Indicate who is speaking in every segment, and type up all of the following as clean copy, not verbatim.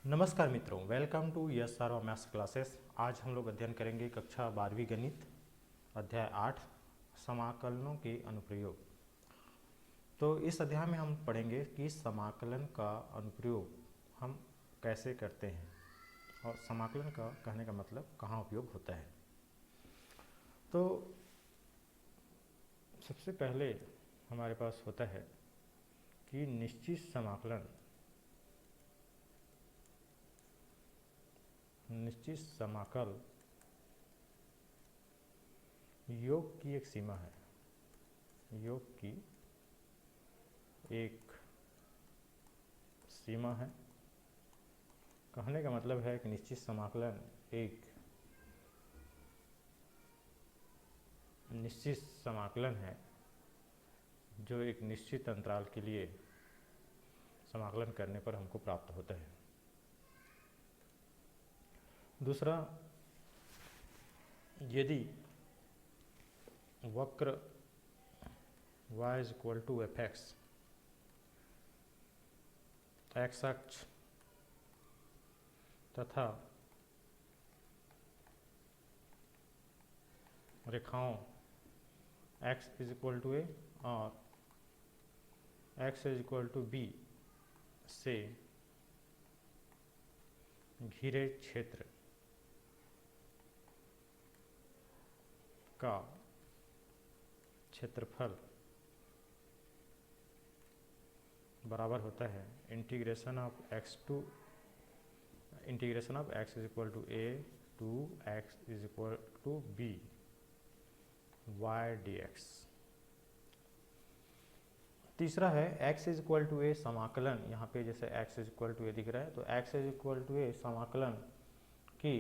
Speaker 1: नमस्कार मित्रों, welcome to S R maths classes. आज हम लोग अध्ययन करेंगे कक्षा 12वीं गणित अध्याय 8 समाकलनों के अनुप्रयोग। तो इस अध्याय में हम पढ़ेंगे कि समाकलन का अनुप्रयोग हम कैसे करते हैं और समाकलन का कहने का मतलब कहाँ उपयोग होता है। तो सबसे पहले हमारे पास होता है कि निश्चित समाकल योग की एक सीमा है। योग की एक सीमा है। कहने का मतलब है कि निश्चित समाकलन एक निश्चित समाकलन है जो एक निश्चित अंतराल के लिए समाकलन करने पर हमको प्राप्त होता है। दूसरा, यदि वक्र y = f(x), x अक्ष तथा रेखाओं x = a और x = b से घिरे क्षेत्र का क्षेत्रफल बराबर होता है integration of x = a to x = b y dx। तीसरा है x = a समाकलन। यहाँ पे जैसे x = a दिख रहा है, तो x = a समाकलन की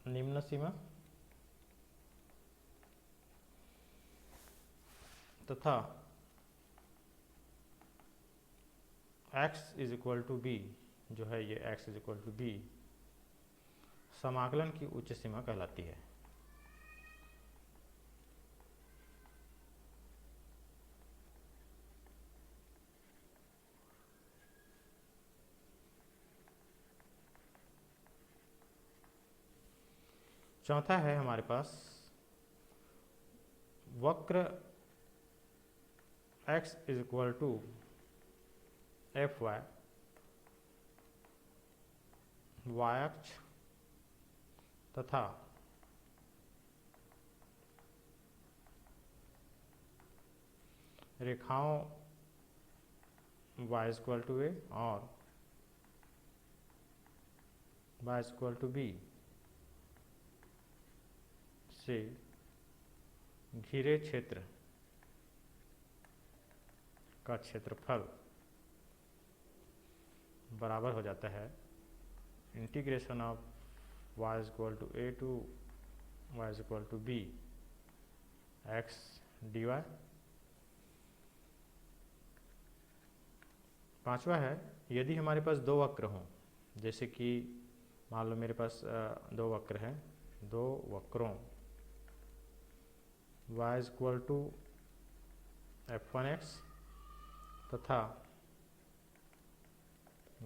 Speaker 1: निम्न सीमा तथा x = b जो है, ये x = b समाकलन की उच्च सीमा कहलाती है। चौथा है हमारे पास वक्र x = fy, y अक्ष तथा रेखाओं y = a और y = b से घिरे क्षेत्र का क्षेत्रफल बराबर हो जाता है integration of y = a to y = b x dy। पांचवा है, यदि हमारे पास दो वक्र हों, जैसे कि मान लो मेरे पास दो वक्र हैं, दो वक्रों y = f1x तथा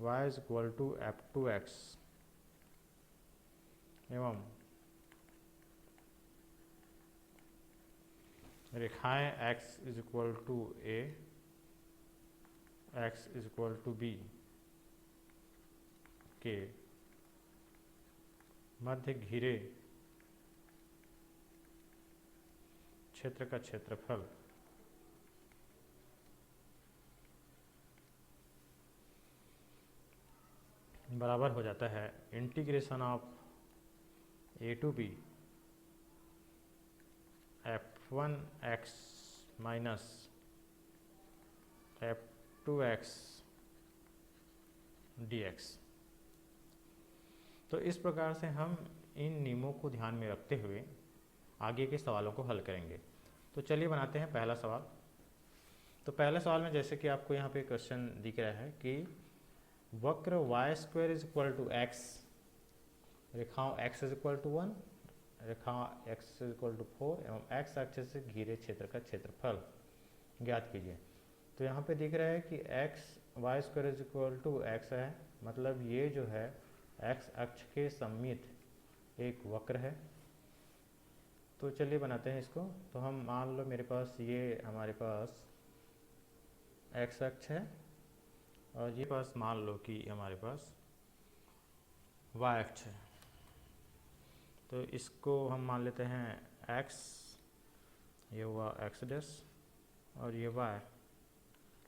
Speaker 1: y = f2x एवं रेखाएं x = a, x = b के मध्य घिरे क्षेत्र का क्षेत्रफल बराबर हो जाता है integration of a to b f1x minus f2x dx। तो इस प्रकार से हम इन नियमों को ध्यान में रखते हुए आगे के सवालों को हल करेंगे। तो चलिए बनाते हैं पहला सवाल। तो पहले सवाल में जैसे कि आपको यहाँ पे क्वेश्चन दिख रहा है कि वक्र y² = x, रेखाओं x = 1, रेखा x = 4 एवं x अक्ष से घिरे क्षेत्र का क्षेत्रफल ज्ञात कीजिए। तो यहाँ पे दिख रहा है कि x y square is equal to x है, मतलब ये जो है एक्स अक्ष के सममित एक वक्र है। तो चलिए बनाते हैं इसको। तो हम मान लो मेरे पास ये हमारे पास एक्स अक्ष है और ये पास मान लो कि हमारे पास वाई अक्ष है। तो इसको हम मान लेते हैं एक्स, ये हुआ एक्स डैश, और ये वाई,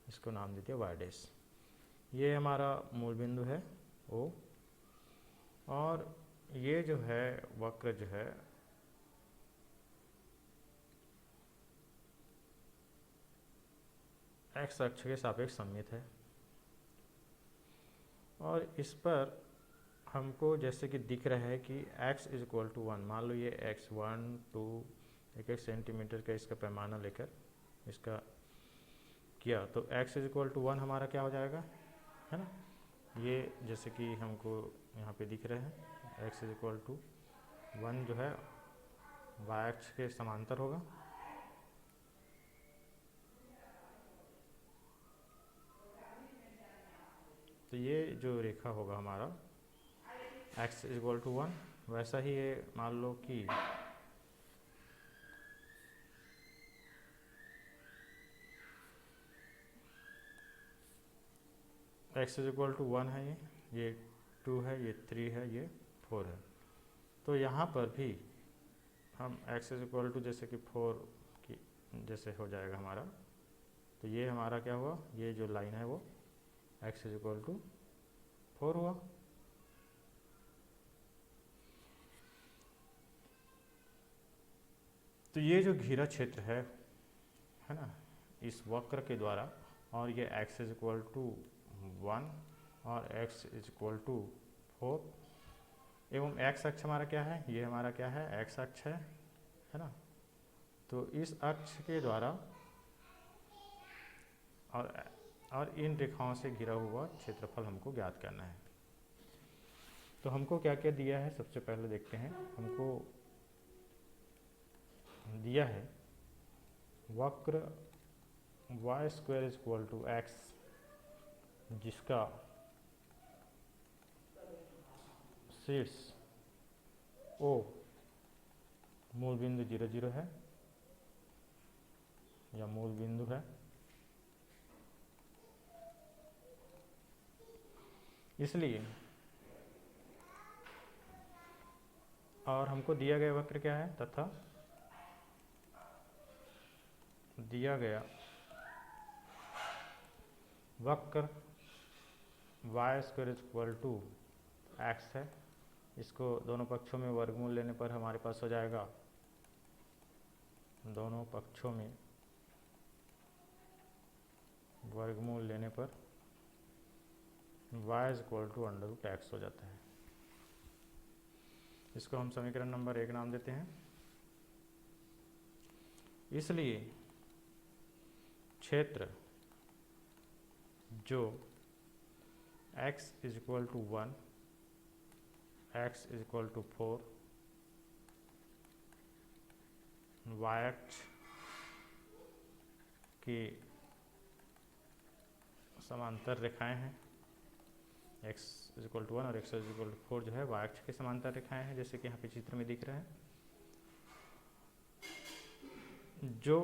Speaker 1: इसको नाम देते हैं वाई डैश। ये हमारा मूल बिंदु है ओ, और ये जो है वक्र जो है एक्स अक्ष के सापेक्ष सममित है। और इस पर हमको जैसे कि दिख रहा है कि x इज इक्वल टू 1, मान लो ये x 1 2 1 सेंटीमीटर का इसका पैमाना लेकर इसका किया, तो x इज इक्वल टू 1 हमारा क्या हो जाएगा, है ना। ये जैसे कि हमको यहाँ पे दिख रहे हैं x इज इक्वल टू 1 जो है y अक्ष के समांतर होगा। तो ये जो रेखा होगा हमारा x इज इक्वल टू 1, वैसा ही ये मान लो कि x इज इक्वल टू 1 है, ये 2 है, ये 3 है, ये 4 है। तो यहाँ पर भी हम x इज इक्वल टू जैसे कि 4 की जैसे हो जाएगा हमारा, तो ये हमारा क्या हुआ, ये जो लाइन है वो x इज इक्वल टू 4 हुआ। तो ये जो घिरा क्षेत्र है ना, इस वक्र के द्वारा, और ये x इज इक्वल टू 1 और x इज इक्वल टू 4, एवं x अक्ष हमारा क्या है, ये हमारा क्या है, x अक्ष है ना। तो इस अक्ष के द्वारा और इन रेखाओं से घिरा हुआ क्षेत्रफल हमको ज्ञात करना है। तो हमको क्या क्या दिया है, सबसे पहले देखते हैं। हमको दिया है वक्र y square is equal to x, जिसका शीर्ष ओ मूल बिंदु 0 0 है या मूल बिंदु है। इसलिए और हमको दिया गया वक्र क्या है, तथा दिया गया वक्र y square is equal to x है। इसको दोनों पक्षों में वर्गमूल लेने पर हमारे पास हो जाएगा, दोनों पक्षों में वर्गमूल लेने पर y is equal to under root x हो जाता है। इसको हम समीकरण नंबर 1 नाम देते हैं। इसलिए क्षेत्र जो x is equal to 1, x is equal to 4, y अक्ष की समांतर रेखाएं हैं, x इज इक्वल टू 1 और x इज इक्वल टू 4 जो है y अक्ष के समांतर रेखाएं हैं, जैसे कि यहाँ पे चित्र में दिख रहे हैं। जो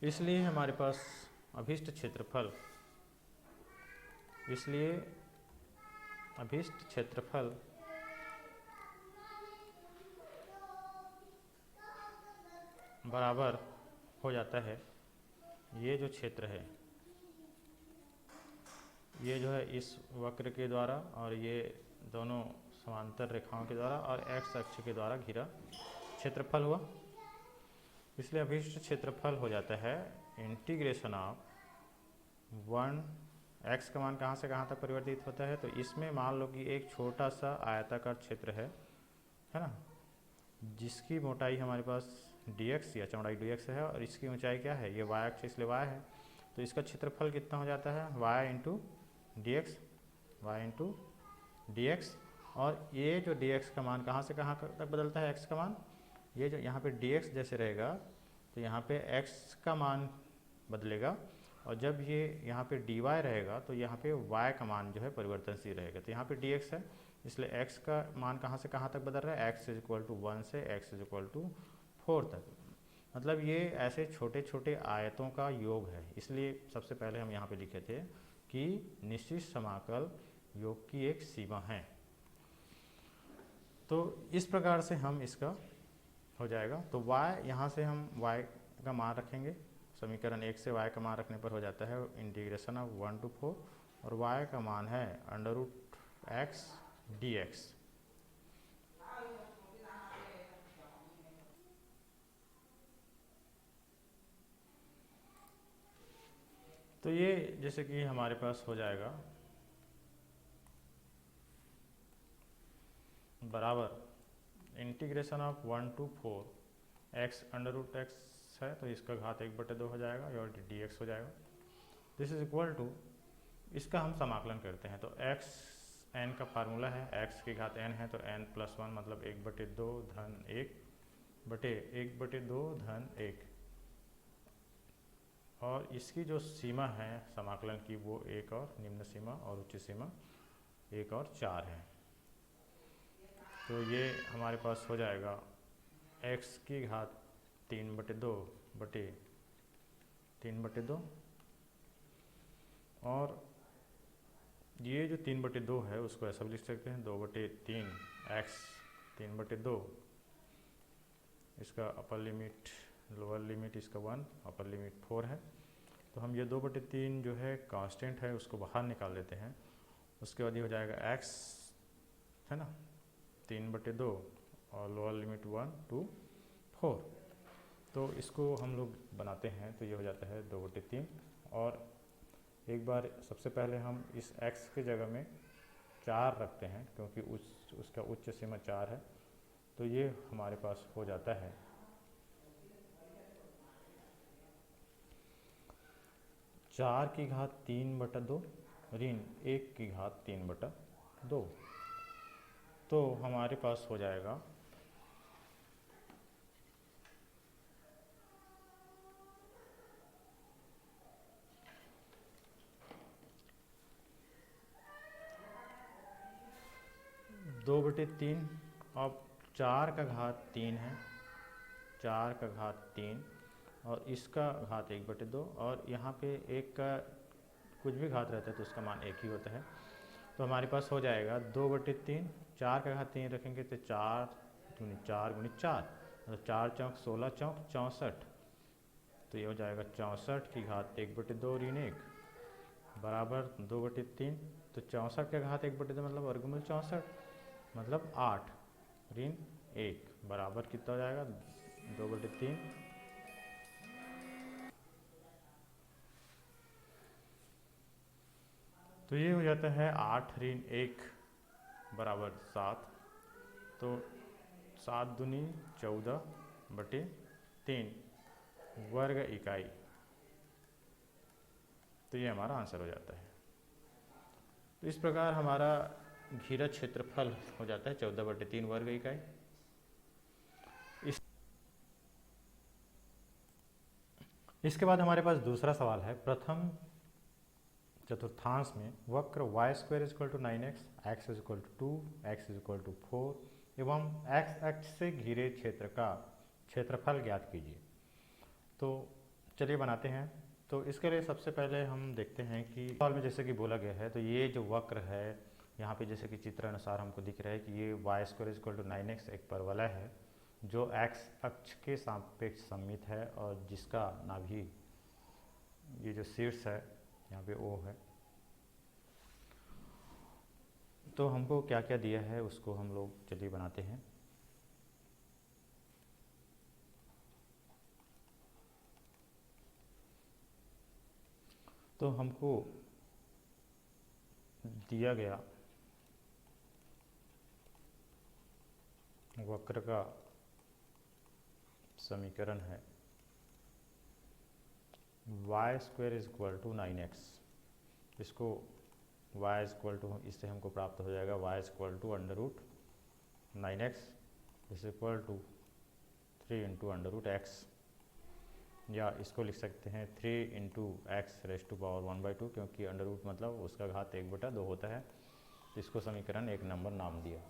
Speaker 1: इसलिए हमारे पास अभीष्ट क्षेत्रफल, इसलिए अभीष्ट क्षेत्रफल बराबर हो जाता है, ये जो क्षेत्र है ये जो है इस वक्र के द्वारा और ये दोनों समांतर रेखाओं के द्वारा और x अक्ष के द्वारा घिरा क्षेत्रफल हुआ। इसलिए अभीष्ट क्षेत्रफल हो जाता है इंटीग्रेशन ऑफ 1, x का मान कहाँ से कहाँ तक परिवर्तित होता है। तो इसमें मान लो कि एक छोटा सा आयताकार क्षेत्र है ना, जिसकी मोटाई हमारे पास dx या चौड़ाई dx है, और इसकी ऊंचाई क्या है, ये y अक्ष इसलिए y है। तो इसका क्षेत्रफल कितना हो जाता है, y इंटू डी एक्स, और ये जो dx का मान कहाँ से कहाँ तक बदलता है x का मान, ये जो यहाँ पे dx जैसे रहेगा तो यहाँ पे x का मान बदलेगा, और जब ये यहाँ पे dy रहेगा तो यहाँ पे y का मान जो है परिवर्तनशील रहेगा। तो यहाँ पे dx है, इसलिए x का मान कहाँ से कहाँ तक बदल रहा है, x = 1 से x = 4 तक। मतलब ये ऐसे छोटे छोटे आयतों का योग है, इसलिए सबसे पहले हम यहाँ पे लिखे थे कि निश्चित समाकल योग की एक सीमा है। तो इस प्रकार से हम इसका हो जाएगा। तो y यहाँ से हम y का मान रखेंगे, समीकरण 1 से y का मान रखने पर हो जाता है इंटीग्रेशन ऑफ 1 to 4, और y का मान है √x dx। तो ये जैसे कि हमारे पास हो जाएगा बराबर integration of 1 to 4 x √x है तो इसका घात 1/2 हो जाएगा और dx हो जाएगा। दिस इज इक्वल टू, इसका हम समाकलन करते हैं तो x n का फार्मूला है, x की घात n है तो n+1 मतलब 1/2 धन 1 बटे 1/2 धन 1, और इसकी जो सीमा है समाकलन की वो 1 और निम्न सीमा और उच्च सीमा 1 और 4 है। तो ये हमारे पास हो जाएगा x की घात 3/2 बटे 3/2, और ये जो 3/2 है उसको ऐसा भी लिख सकते हैं 2/3 x 3/2, इसका अपर लिमिट लोअर लिमिट इसका 1, अपर लिमिट 4 है। तो हम ये 2/3 जो है कांस्टेंट है उसको बाहर निकाल लेते हैं। उसके बाद ये हो जाएगा x है ना 3/2 और लोअर लिमिट 1 to 4। तो इसको हम लोग बनाते हैं तो ये हो जाता है 2/3, और एक बार सबसे पहले हम इस x की जगह में 4 रखते हैं क्योंकि उसका उच्च सीमा 4 है। तो ये हमारे पास हो जाता है 4 की घात 3/2 ऋण 1 की घात 3/2। तो हमारे पास हो जाएगा दो बटे तीन, अब 4 का घात 3 है, 4 का घात 3 और इसका घात 1/2, और यहाँ पे एक का कुछ भी घात रहता है तो उसका मान 1 ही होता है। तो हमारे पास हो जाएगा 2/3, 4 का घात 3 रखेंगे तो 4 दूनी 4 गुनी 4, मतलब 4 चौक 16 चौक 64। तो ये हो जाएगा 64 की घात 1/2 ऋण 1 बराबर 2/3। तो 64 का घात 1/2 मतलब वर्गमूल 64 मतलब 8 ऋण 1 बराबर कितना हो जाएगा 2/3। तो ये हो जाता है 8 ऋण 1 बराबर 7। तो 7 दूनी 14/3 वर्ग इकाई। तो ये हमारा आंसर हो जाता है। तो इस प्रकार हमारा घेरा क्षेत्रफल हो जाता है 14/3 वर्ग इकाई। इसके बाद हमारे पास दूसरा सवाल है, प्रथम चतुर्थांश में वक्र y² = 9x, x = 2, x = 4 एवं x अक्ष से घिरे क्षेत्र का क्षेत्रफल ज्ञात कीजिए। तो चलिए बनाते हैं। तो इसके लिए सबसे पहले हम देखते हैं कि सवाल में जैसे कि बोला गया है तो ये जो वक्र है यहाँ पे जैसे कि चित्र अनुसार हमको दिख रहा है कि ये y² = 9x एक परवलय है जो x अक्ष के सापेक्ष सममित है और जिसका नाभि ये जो शीर्ष है यहाँ पे O है। तो हमको क्या क्या दिया है उसको हम लोग चलिए बनाते हैं। तो हमको दिया गया वक्र का समीकरण है y² = 9x। इसको y इक्वल टू, इससे हमको प्राप्त हो जाएगा y equal to under root 9x is equal to 3 into under root x, या इसको लिख सकते हैं 3 into x raise to power 1/2, क्योंकि अंडर रूट मतलब उसका घात 1/2 होता है। इसको समीकरण 1 नंबर नाम दिया।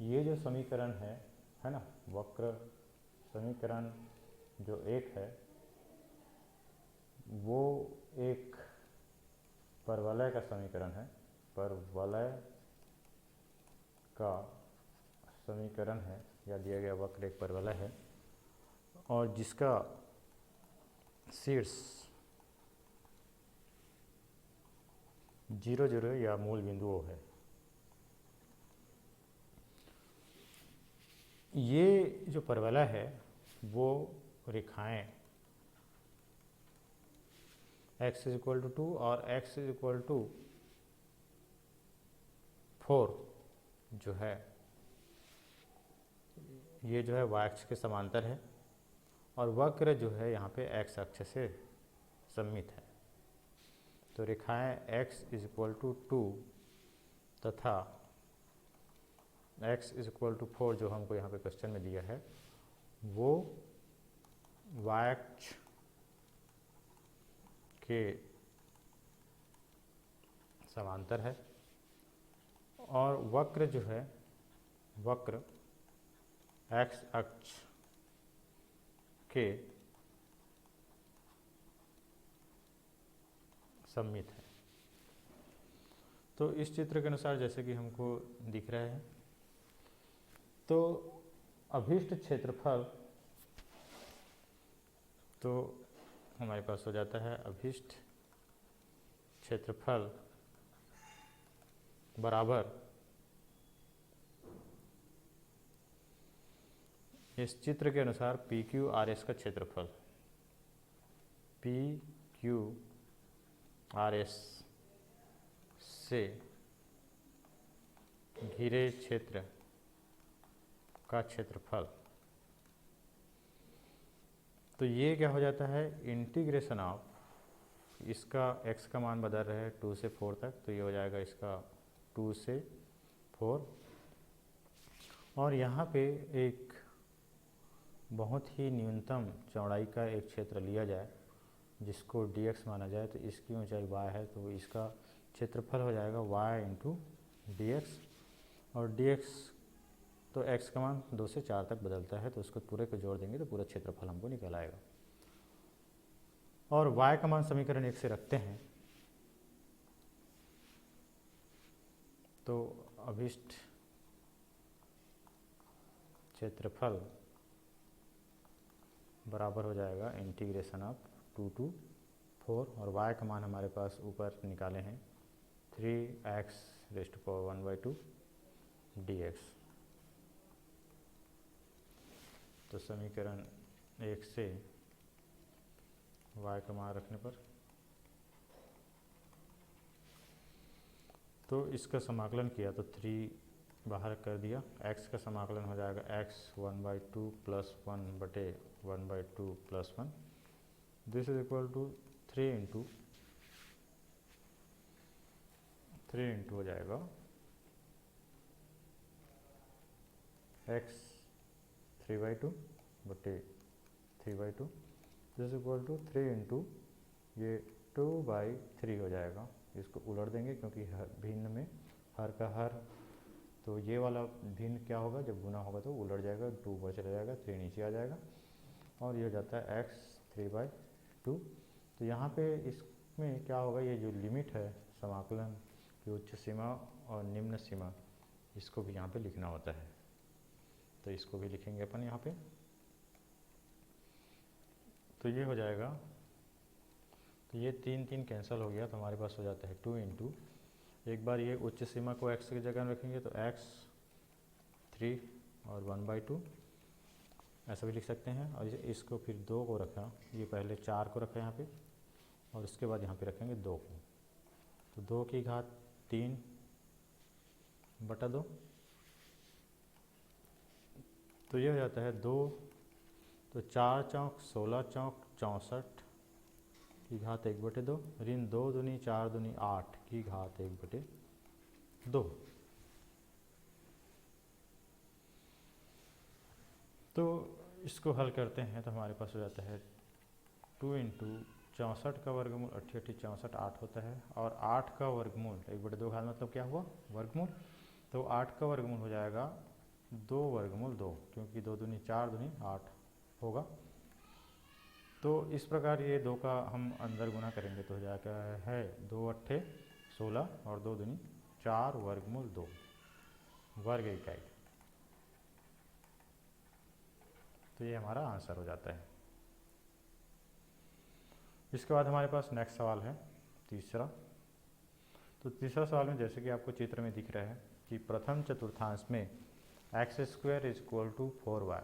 Speaker 1: ये जो समीकरण है ना, वक्र समीकरण जो 1 है वो एक परवलय का समीकरण है, परवलय का समीकरण है, या दिया गया वक्र एक परवलय है और जिसका शीर्ष 0 0 या मूल बिंदु O है। ये जो परवलय है वो रेखाएं x इज इक्वल टू 2 और x इज इक्वल टू 4 जो है ये जो है y अक्ष के समांतर है और वक्र जो है यहाँ पे x अक्ष से सममित है। तो रेखाएं x इज इक्वल टू 2 तथा x इज इक्वल टू 4 जो हमको यहाँ पे क्वेश्चन में दिया है वो y अक्ष के समांतर है और वक्र जो है वक्र x अक्ष के सममित है। तो इस चित्र के अनुसार जैसे कि हमको दिख रहा है, तो अभीष्ट क्षेत्रफल तो हमारे पास हो जाता है अभीष्ट क्षेत्रफल बराबर इस चित्र के अनुसार पी क्यू आर एस का क्षेत्रफल, पी क्यू आर एस से घिरे क्षेत्र का क्षेत्रफल। तो ये क्या हो जाता है, इंटीग्रेशन ऑफ, इसका x का मान बदल रहा है 2 से 4 तक, तो ये हो जाएगा इसका 2 से 4 और यहाँ पे एक बहुत ही न्यूनतम चौड़ाई का एक क्षेत्र लिया जाए जिसको dx माना जाए, तो इसकी ऊंचाई y है, तो इसका क्षेत्रफल हो जाएगा y इंटू dx और dx तो x का मान 2 से 4 तक बदलता है, तो उसको पूरे को जोड़ देंगे तो पूरा क्षेत्रफल हमको निकल आएगा। और y का मान समीकरण 1 से रखते हैं तो अभीष्ट क्षेत्रफल बराबर हो जाएगा इंटीग्रेशन ऑफ 2 to 4 और y का मान हमारे पास ऊपर निकाले हैं 3x rays to power 1/2 dx। तो समीकरण 1 से y का मान रखने पर तो इसका समाकलन किया तो 3 बाहर कर दिया, x का समाकलन हो जाएगा x 1/2 plus 1/1/2 plus 1, this is equal to 3 into हो जाएगा x 3/2 बटे 3/2, this is equal to 3 into ये 2/3 हो जाएगा। इसको उलट देंगे क्योंकि भिन्न में हर का हर, तो ये वाला भिन्न क्या होगा, जब गुना होगा तो उलट जाएगा, 2 ऊपर चला जाएगा, 3 नीचे आ जाएगा और ये हो जाता है x 3/2। तो यहाँ पे इसमें क्या होगा, ये जो लिमिट है समाकलन की उच्च सीमा और निम्न सीमा, इसको भी यहाँ पे लिखना होता है, तो इसको भी लिखेंगे अपन यहाँ पे। तो ये हो जाएगा, तो ये 3 कैंसिल हो गया, तो हमारे पास हो जाता है 2 इंटू, एक बार ये उच्च सीमा को x की जगह रखेंगे तो x 3 और 1/2 ऐसा भी लिख सकते हैं। और इसको फिर 2 को रखा, ये पहले 4 को रखा यहाँ पे और उसके बाद यहाँ पे रखेंगे 2 को, तो 2 की घात 3/2, तो ये हो जाता है 2, तो 4 चौक 16 चौक 64 की घात 1/2 ऋण 2 दूनी 4 दूनी 8 की घात 1/2। तो इसको हल करते हैं तो हमारे पास हो जाता है 2 इंटू 64 का वर्गमूल 88 64 8 होता है, और 8 का वर्गमूल 1/2 घात मतलब क्या हुआ वर्गमूल, तो 8 का वर्गमूल हो जाएगा 2 वर्गमूल 2, क्योंकि 2 दूनी 4 दूनी 8 होगा। तो इस प्रकार ये 2 का हम अंदर गुना करेंगे तो हो जाएगा है 2 अट्ठे 16 और 2 दूनी 4 वर्गमूल 2 वर्ग इकाई। तो ये हमारा आंसर हो जाता है। इसके बाद हमारे पास नेक्स्ट सवाल है तीसरा। तो तीसरा सवाल में जैसे कि आपको चित्र में दिख रहा है कि प्रथम चतुर्थांश में x² = 4y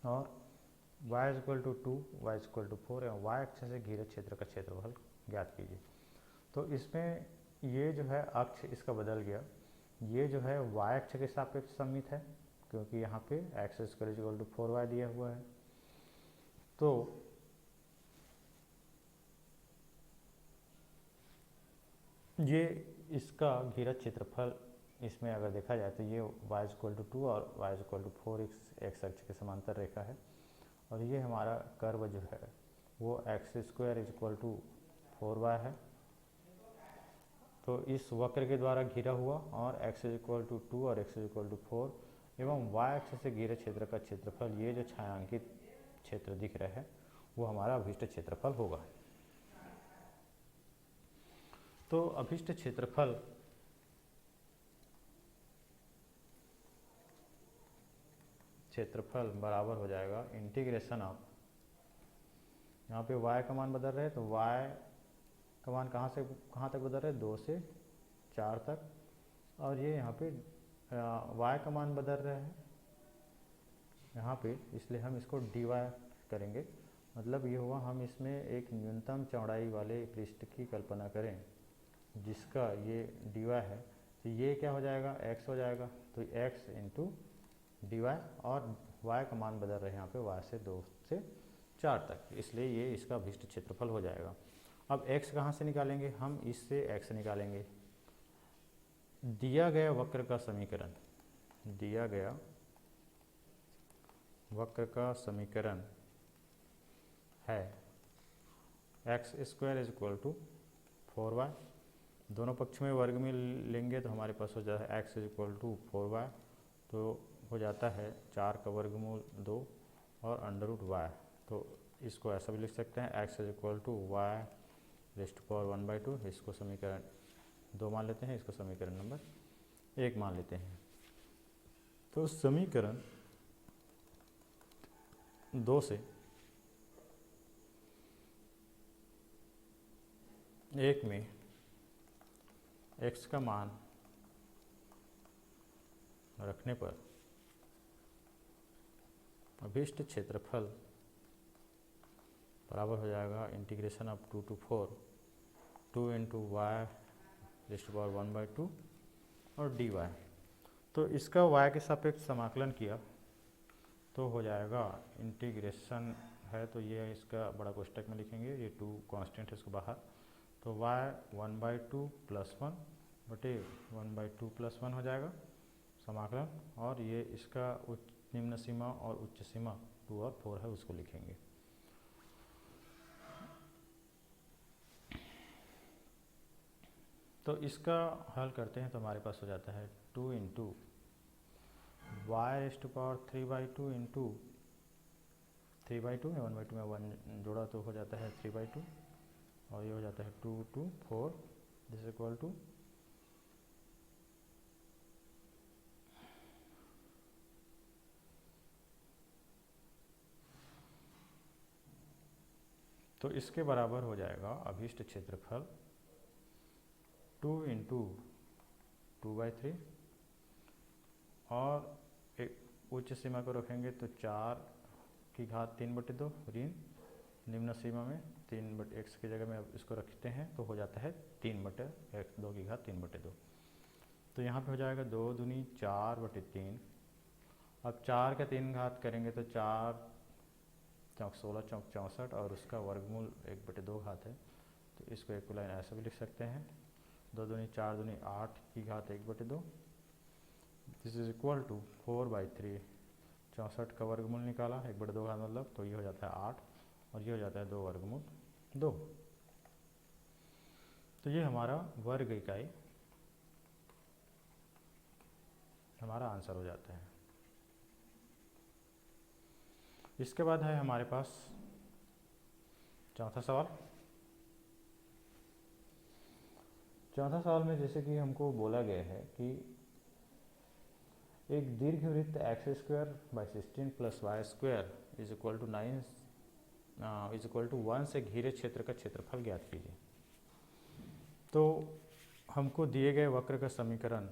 Speaker 1: और y = 2, y = 4 एवं y अक्ष से घिरे क्षेत्र का क्षेत्रफल ज्ञात कीजिए। तो इसमें ये जो है अक्ष इसका बदल गया, ये जो है y अक्ष के सापेक्ष सममित है, क्योंकि यहाँ पे x² = 4y दिया हुआ है। तो ये इसका घिरा क्षेत्रफल इसमें अगर देखा जाए तो ये y = 2 और y = 4 x अक्ष के समांतर रेखा है, और ये हमारा कर्व जो है वो x² = 4y है। तो इस वक्र के द्वारा घिरा हुआ और x = 2 और x = 4 एवं y अक्ष से घिरे क्षेत्र का क्षेत्रफल, ये जो छायांकित क्षेत्र दिख रहा है वो हमारा अभिष्ट क्षेत्रफल होगा। तो अभिष्ट क्षेत्रफल बराबर हो जाएगा इंटीग्रेशन ऑफ, यहाँ पे y का मान बदल रहे हैं तो y का मान कहाँ से कहाँ तक बदल रहे हैं 2 से 4 तक, और ये यहाँ पे y का मान बदल रहे हैं यहाँ पे, इसलिए हम इसको dy करेंगे। मतलब ये हुआ हम इसमें एक न्यूनतम चौड़ाई वाले पृष्ठ की कल्पना करें जिसका ये dy है, तो ये क्या हो जाएगा x हो जाएगा, तो x इंटू dy, और y का मान बदल रहे हैं यहाँ पे y से 2 से 4 तक, इसलिए ये इसका अभिष्ट क्षेत्रफल हो जाएगा। अब x कहाँ से निकालेंगे, हम इससे x निकालेंगे। दिया गया वक्र का समीकरण, दिया गया वक्र का समीकरण है x² = 4y, दोनों पक्ष में वर्ग में लेंगे तो हमारे पास हो जाता है x = 4y, तो हो जाता है 4 का वर्गमूल 2 और √y। तो इसको ऐसा भी लिख सकते हैं x = y⁻², इसको समीकरण 2 मान लेते हैं, इसको समीकरण नंबर 1 मान लेते हैं। तो समीकरण 2 से 1 में x का मान रखने पर अभिष्ट क्षेत्रफल बराबर हो जाएगा integration of 2 to 4 2 into y⁻² और dy। तो इसका y के सापेक्ष समाकलन किया तो हो जाएगा इंटीग्रेशन है, तो ये इसका बड़ा कोष्टक में लिखेंगे, ये 2 कांस्टेंट है इसको बाहर, तो y 1/2 + 1 बटे 1/2 + 1 हो जाएगा समाकलन, और ये इसका निम्न सीमा और उच्च सीमा 2 और 4 है उसको लिखेंगे। तो इसका हल करते हैं तो हमारे पास हो जाता है 2 इंटू y⁻³ इंटू 3/2 में 1/2 में 1 जोड़ा तो हो जाता है 3/2, और ये हो जाता है 2 to 4 दिस इक्वल टू तो इसके बराबर हो जाएगा अभिष्ट क्षेत्रफल 2 इंटू 2/3, और एक उच्च सीमा को रखेंगे तो 4 की घात 3/2 ऋण निम्न सीमा में 3/x की जगह में अब इसको रखते हैं तो हो जाता है 3/2 की घात 3/2। तो यहाँ पे हो जाएगा 2 दूनी 4/3, अब 4 का 3 घात करेंगे तो 4 चौक 16 चौक 64 और उसका वर्गमूल 1/2 घात है, तो इसको एक लाइन ऐसे भी लिख सकते हैं, 2 दूनी 4 दूनी 8 की घात 1/2। दिस इज इक्वल टू 4/3, 64 का वर्गमूल निकाला 1/2 घात मतलब, तो ये हो जाता है 8 और ये हो जाता है 2 वर्गमूल 2। तो ये हमारा वर्ग इकाई हमारा आंसर हो जाता है। इसके बाद है हमारे पास चौथा सवाल। चौथा सवाल में जैसे कि हमको बोला गया है कि एक दीर्घवृत्त x² / 16 + y² is equal to 9 is equal to 1 से घिरे क्षेत्र का क्षेत्रफल ज्ञात कीजिए। तो हमको दिए गए वक्र का समीकरण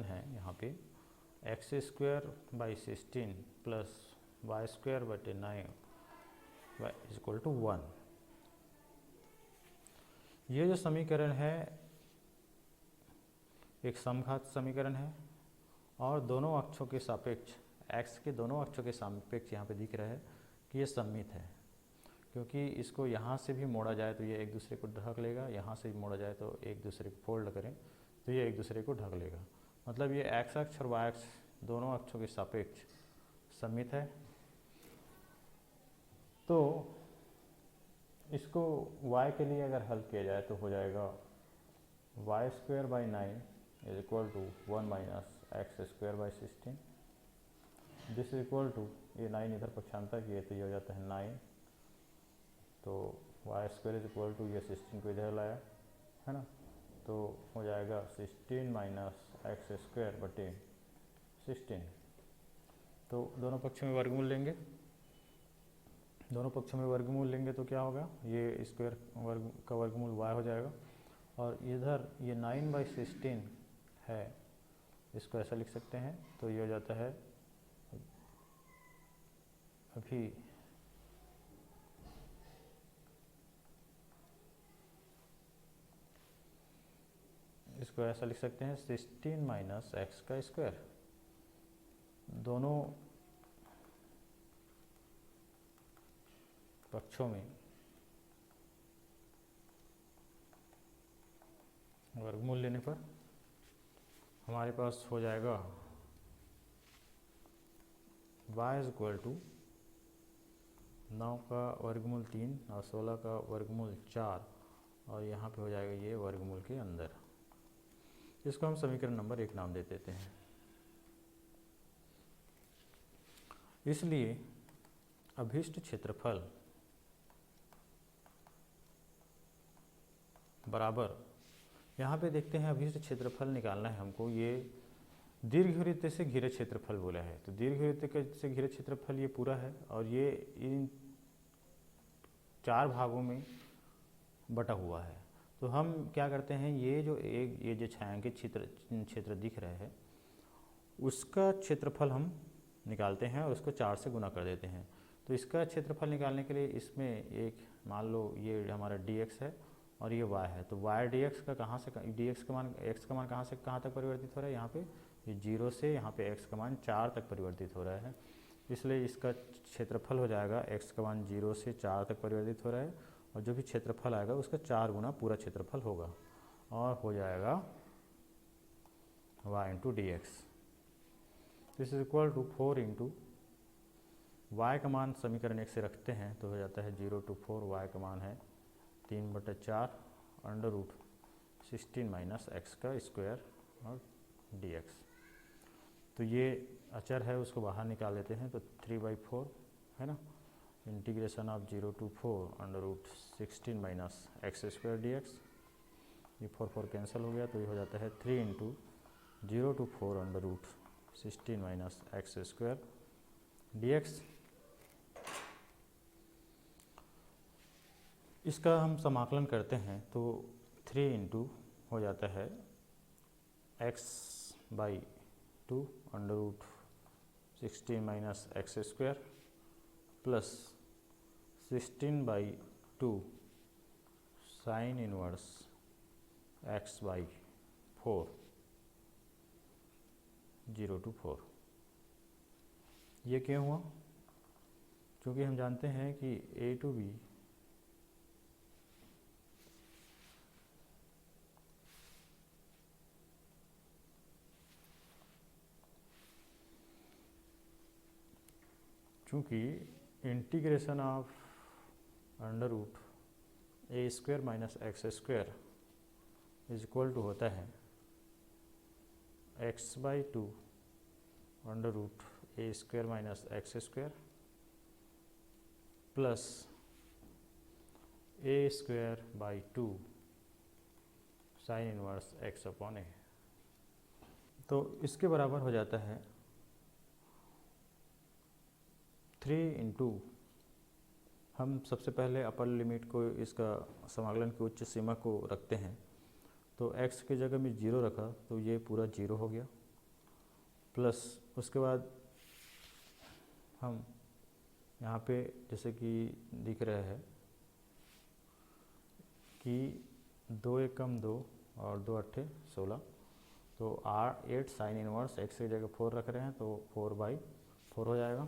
Speaker 1: है यहाँ पे x² / 16 + y²/9 is equal to 1। ये जो समीकरण है एक समघात समीकरण है और दोनों अक्षों के सापेक्ष x के दोनों अक्षों के सापेक्ष यहाँ पे दिख रहा है कि ये सममित है, क्योंकि इसको यहाँ से भी मोड़ा जाए तो ये एक दूसरे को ढक लेगा, यहाँ से भी मोड़ा जाए तो एक दूसरे को फोल्ड करें तो ये एक दूसरे को ढक लेगा। मतलब ये x अक्ष और y अक्ष दोनों अक्षों के सापेक्ष सममित है। तो इसको y के लिए अगर हल किया जाए तो हो जाएगा y²/9 is equal to 1 - x² / 16। This is equal to, ये 9 इधर पक्षांतर किए तो ये हो जाता है 9, तो y² इज इक्वल टू ये 16 को इधर लाया है ना, तो हो जाएगा 16 - x² / 16। तो दोनों पक्षों में वर्गमूल लेंगे, दोनों पक्षों में वर्गमूल लेंगे तो क्या होगा, ये स्क्वायर वर्ग का वर्गमूल y हो जाएगा और इधर ये 9/16 है, इसको ऐसा लिख सकते हैं। तो ये हो जाता है अभी इसको ऐसा लिख सकते हैं 16 - x²। दोनों पक्षों में वर्गमूल लेने पर हमारे पास हो जाएगा y इज इक्वल टू 9 का वर्गमूल 3 और 16 का वर्गमूल 4 और यहाँ पे हो जाएगा ये वर्गमूल के अंदर। इसको हम समीकरण नंबर 1 नाम दे देते हैं। इसलिए अभीष्ट क्षेत्रफल बराबर, यहाँ पे देखते हैं अभीष्ट क्षेत्रफल निकालना है हमको। ये दीर्घवृत्त से घिरे क्षेत्रफल बोला है, तो दीर्घवृत्त से घिरे क्षेत्रफल ये पूरा है और ये इन 4 भागों में बटा हुआ है। तो हम क्या करते हैं, ये जो छायांकित क्षेत्र दिख रहा है उसका क्षेत्रफल हम निकालते हैं और उसको 4 से गुना कर देते हैं। तो इसका क्षेत्रफल निकालने के लिए इसमें एक मान लो ये हमारा dx है और ये y है, तो y dx का कहाँ से dx का मान x का मान कहाँ से कहाँ तक परिवर्तित हो रहा है, यहाँ पे ये 0 से यहाँ पे x का मान 4 तक परिवर्तित हो रहा है। इसलिए इसका क्षेत्रफल हो जाएगा x का मान 0 से 4 तक परिवर्तित हो रहा है और जो भी क्षेत्रफल आएगा उसका 4 गुना पूरा क्षेत्रफल होगा और हो जाएगा y × dx। This is equal to 4 × y का मान समीकरण 1 से रखते हैं तो हो जाता है 0 to 4, y का मान है 3/4 √16 - x² और dx। तो ये अचर है उसको बाहर निकाल लेते हैं, तो 3/4 है ना, integration of 0 to 4 √16 - x² dx। ये 4 कैंसिल हो गया तो ये हो जाता है 3 × 0 to 4 √16 - x² dx। इसका हम समाकलन करते हैं तो 3 × हो जाता है x/2 √16 - x² plus 16/2 sign inverse x by 4, 0 to 4। ये क्यों हुआ? क्योंकि हम जानते हैं कि a to b चूँकि integration of under root a square minus x square is equal to होता है x by 2 under root a square minus x square plus a square by 2 sine inverse x upon a. तो इसके बराबर हो जाता है 3 into, हम सबसे पहले अपर लिमिट को, इसका समाकलन की उच्च सीमा को रखते हैं, तो x की जगह में 0 रखा तो ये पूरा 0 हो गया, प्लस उसके बाद हम यहाँ पे जैसे कि दिख रहा है कि 2 एकम 2 और 2 अट्ठे 16, तो 8 साइन इनवर्स x की जगह 4 रख रहे हैं तो 4 बाई 4 हो जाएगा।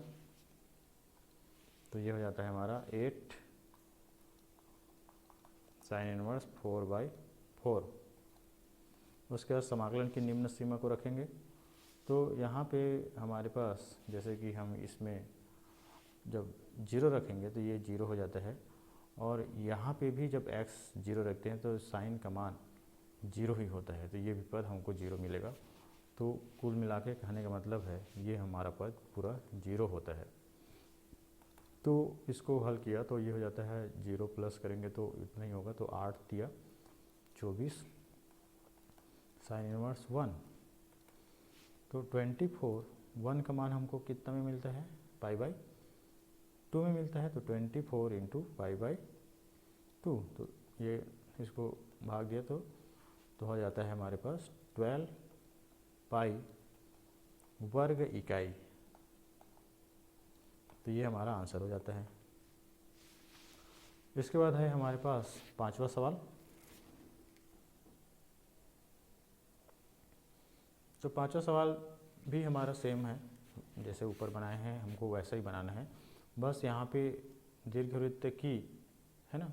Speaker 1: तो ये हो जाता है हमारा 8 साइन इनवर्स 4 बाई 4। उसके बाद समाकलन की निम्न सीमा को रखेंगे, तो यहाँ पे हमारे पास जैसे कि हम इसमें जब 0 रखेंगे तो ये 0 हो जाता है, और यहाँ पे भी जब x 0 रखते हैं तो साइन का मान 0 ही होता है, तो ये भी पद हमको 0 मिलेगा। तो कुल मिला के कहने का मतलब है ये हमारा पद पूरा 0 होता है। तो इसको हल किया तो ये हो जाता है 0 प्लस करेंगे तो इतना ही होगा, तो 8 दिया 24 साइन इनवर्स 1, तो 24 1 का मान हमको कितना में मिलता है, पाई बाई 2 में मिलता है, तो 24 इंटू पाई बाई 2, तो ये इसको भाग दिया तो हो जाता है हमारे पास 12 पाई वर्ग इकाई। तो ये हमारा आंसर हो जाता है। इसके बाद है हमारे पास 5वां सवाल। तो 5वां सवाल भी हमारा सेम है, जैसे ऊपर बनाए हैं हमको वैसा ही बनाना है, बस यहाँ पे दीर्घवृत्त की है ना,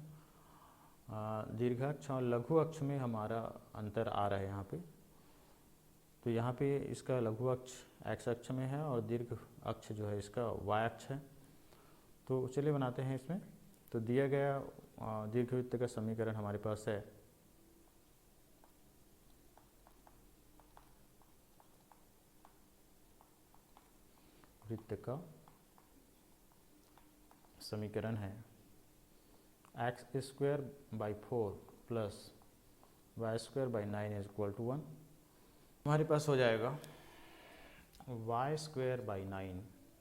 Speaker 1: दीर्घाक्ष और लघु अक्ष में हमारा अंतर आ रहा है यहाँ पे। तो यहाँ पे इसका लघु अक्ष x अक्ष में है और दीर्घ अक्ष जो है इसका y अक्ष है। तो चलिए बनाते हैं इसमें। तो दिया गया दीर्घवृत्त का समीकरण हमारे पास है वृत्त का समीकरण है x square by 4 plus y square by 9 is equal to 1। हमारे पास हो जाएगा y square by 9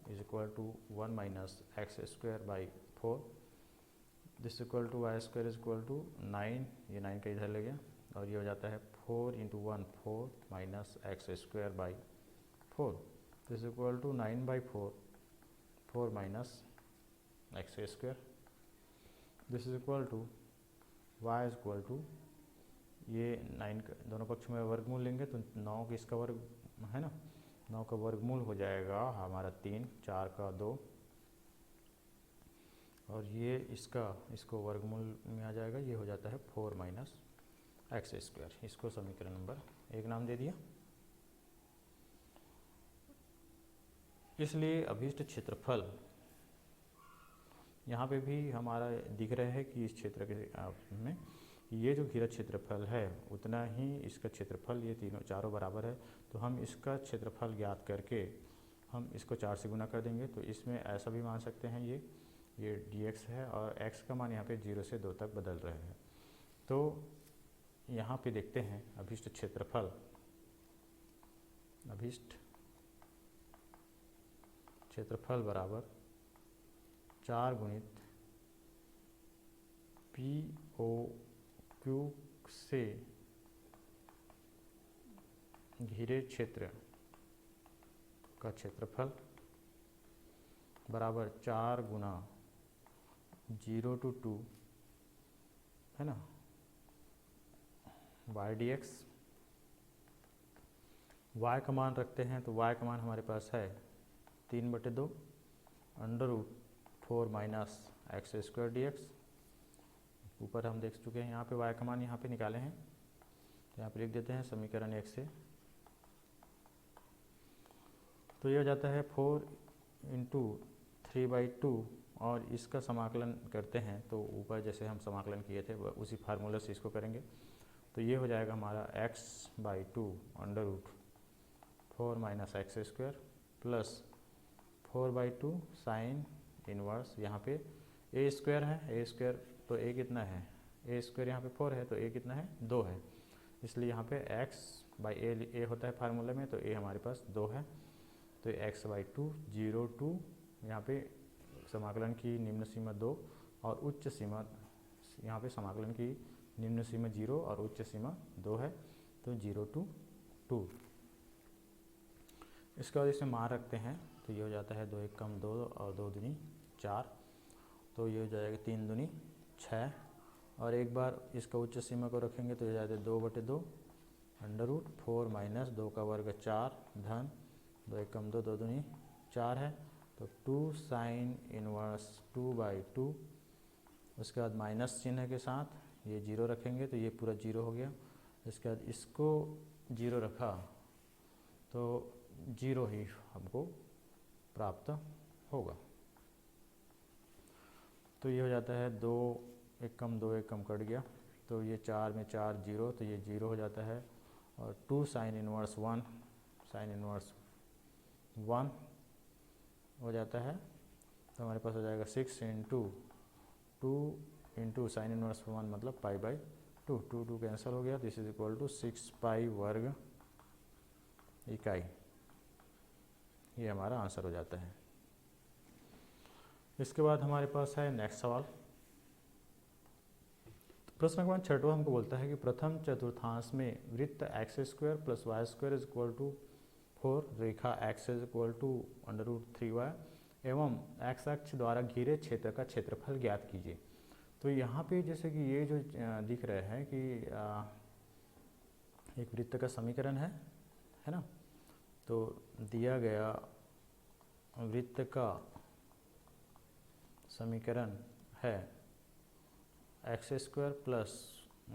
Speaker 1: is equal to 1 minus x square by 4, this equal to y square is equal to 9, ये 9 का इधर ले गया, और ये हो जाता है 4 into 1 4 minus x square by 4, this equal to 9 by 4 4 minus x square, this is equal to y is equal to, ये 9 का दोनों पक्ष में वर्गमूल लेंगे तो 9 का इसका वर्ग है ना, 9 का वर्गमूल हो जाएगा हमारा 3, 4 का 2, और ये इसको वर्गमूल में आ जाएगा, ये हो जाता है 4 माइनस एक्स स्क्वायर। इसको समीकरण नंबर 1 नाम दे दिया। इसलिए अभीष्ट क्षेत्रफल यहाँ पे भी हमारा दिख रहा है कि इस क्षेत्र के में ये जो घिरा क्षेत्रफल है उतना ही इसका क्षेत्रफल, ये तीनों चारों बराबर है, तो हम इसका क्षेत्रफल ज्ञात करके हम इसको 4 से गुना कर देंगे। तो इसमें ऐसा भी मान सकते हैं ये dx है और x का मान यहाँ पे 0 से 2 तक बदल रहे हैं। तो यहाँ पे देखते हैं अभीष्ट क्षेत्रफल, अभीष्ट क्षेत्रफल बराबर 4 गुणित पी ओ क्यू से घिरे क्षेत्र का क्षेत्रफल बराबर 4 गुना 0 to 2 है ना, वाई डी एक्स, वाई का मान रखते हैं तो वाई का मान हमारे पास है 3/2 √4 minus x square D x. ऊपर हम देख चुके हैं, यहाँ पे वाई का मान यहाँ पे निकाले हैं, तो यहाँ पे लिख देते हैं समीकरण 1 से। तो ये हो जाता है 4 × 3/2 और इसका समाकलन करते हैं तो ऊपर जैसे हम समाकलन किए थे उसी फार्मूला से इसको करेंगे। तो ये हो जाएगा हमारा x/2 √4 minus x square plus 4/2 sine inverse, यहाँ पे ए स्क्वायर है, ए स्क्वायर तो ए कितना है, ए स्क्वायर यहाँ पे 4 है तो ए कितना है 2 है, इसलिए यहाँ पे x/a होता है फार्मूले में, तो ए हमारे पास 2 है। तो x/2 0 to यहाँ पे समाकलन की निम्न सीमा 2 और उच्च सीमा, यहाँ पे समाकलन की निम्न सीमा 0 और उच्च सीमा 2 है, तो 0 to 2। इसके बाद इसमें मान रखते हैं तो ये हो जाता है 2 × 2 और 2 दूनी 4, तो ये हो जाएगा 3 दूनी 6 और एक बार इसका उच्च सीमा को रखेंगे तो ये हो जाता है 2/2 √4 माइनस 2 का वर्ग 4 धन 2 × 2 2 दूनी 4 है, तो 2 साइन इनवर्स 2/2, उसके बाद माइनस चिन्ह के साथ ये 0 रखेंगे तो ये पूरा 0 हो गया। इसके बाद इसको 0 रखा तो 0 ही हमको प्राप्त होगा। तो ये हो जाता है 2 × 2 कट गया, तो ये 4 में 4 0, तो ये 0 हो जाता है और 2 साइन इनवर्स 1 साइन इनवर्स 1 हो जाता है, तो हमारे पास हो जाएगा 6 × 2 साइन इनवर्स 1 मतलब π/2, 2 कैंसिल हो गया, दिस इज इक्वल टू 6π वर्ग इकाई। ये हमारा आंसर हो जाता है। इसके बाद हमारे पास है नेक्स्ट सवाल। तो प्रश्न क्रमांक 6 हमको बोलता है कि प्रथम चतुर्थांश में वृत्त x² + y² = 4, रेखा x √3y एवं x अक्ष द्वारा घिरे क्षेत्र का क्षेत्रफल ज्ञात कीजिए। तो यहाँ पे जैसे कि ये जो दिख रहा है कि एक वृत्त का समीकरण है ना, तो दिया गया वृत्त का समीकरण है x² +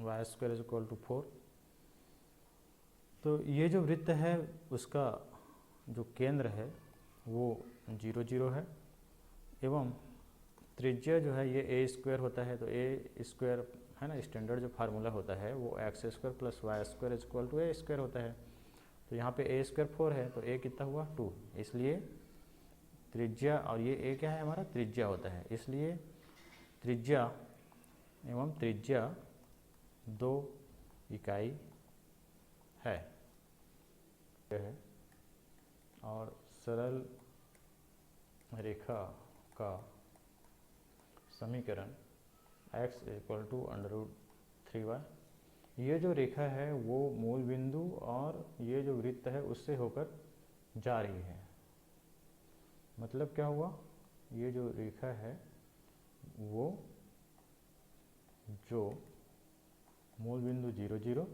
Speaker 1: y² = 4। तो ये जो वृत्त है उसका जो केंद्र है वो 0 0 है एवं त्रिज्या जो है ये a² होता है, तो a² है ना, स्टैंडर्ड जो फार्मूला होता है वो x² + y² = a² होता है। तो यहाँ पे a² 4 है तो a कितना हुआ 2, इसलिए त्रिज्या, और ये a क्या है हमारा त्रिज्या होता है, इसलिए त्रिज्या एवं त्रिज्या 2 इकाई है और सरल रेखा का समीकरण x = √3y, ये जो रेखा है वो मूल बिंदु और ये जो वृत्त है उससे होकर जा रही है। मतलब क्या हुआ, ये जो रेखा है वो जो मूल बिंदु 0 0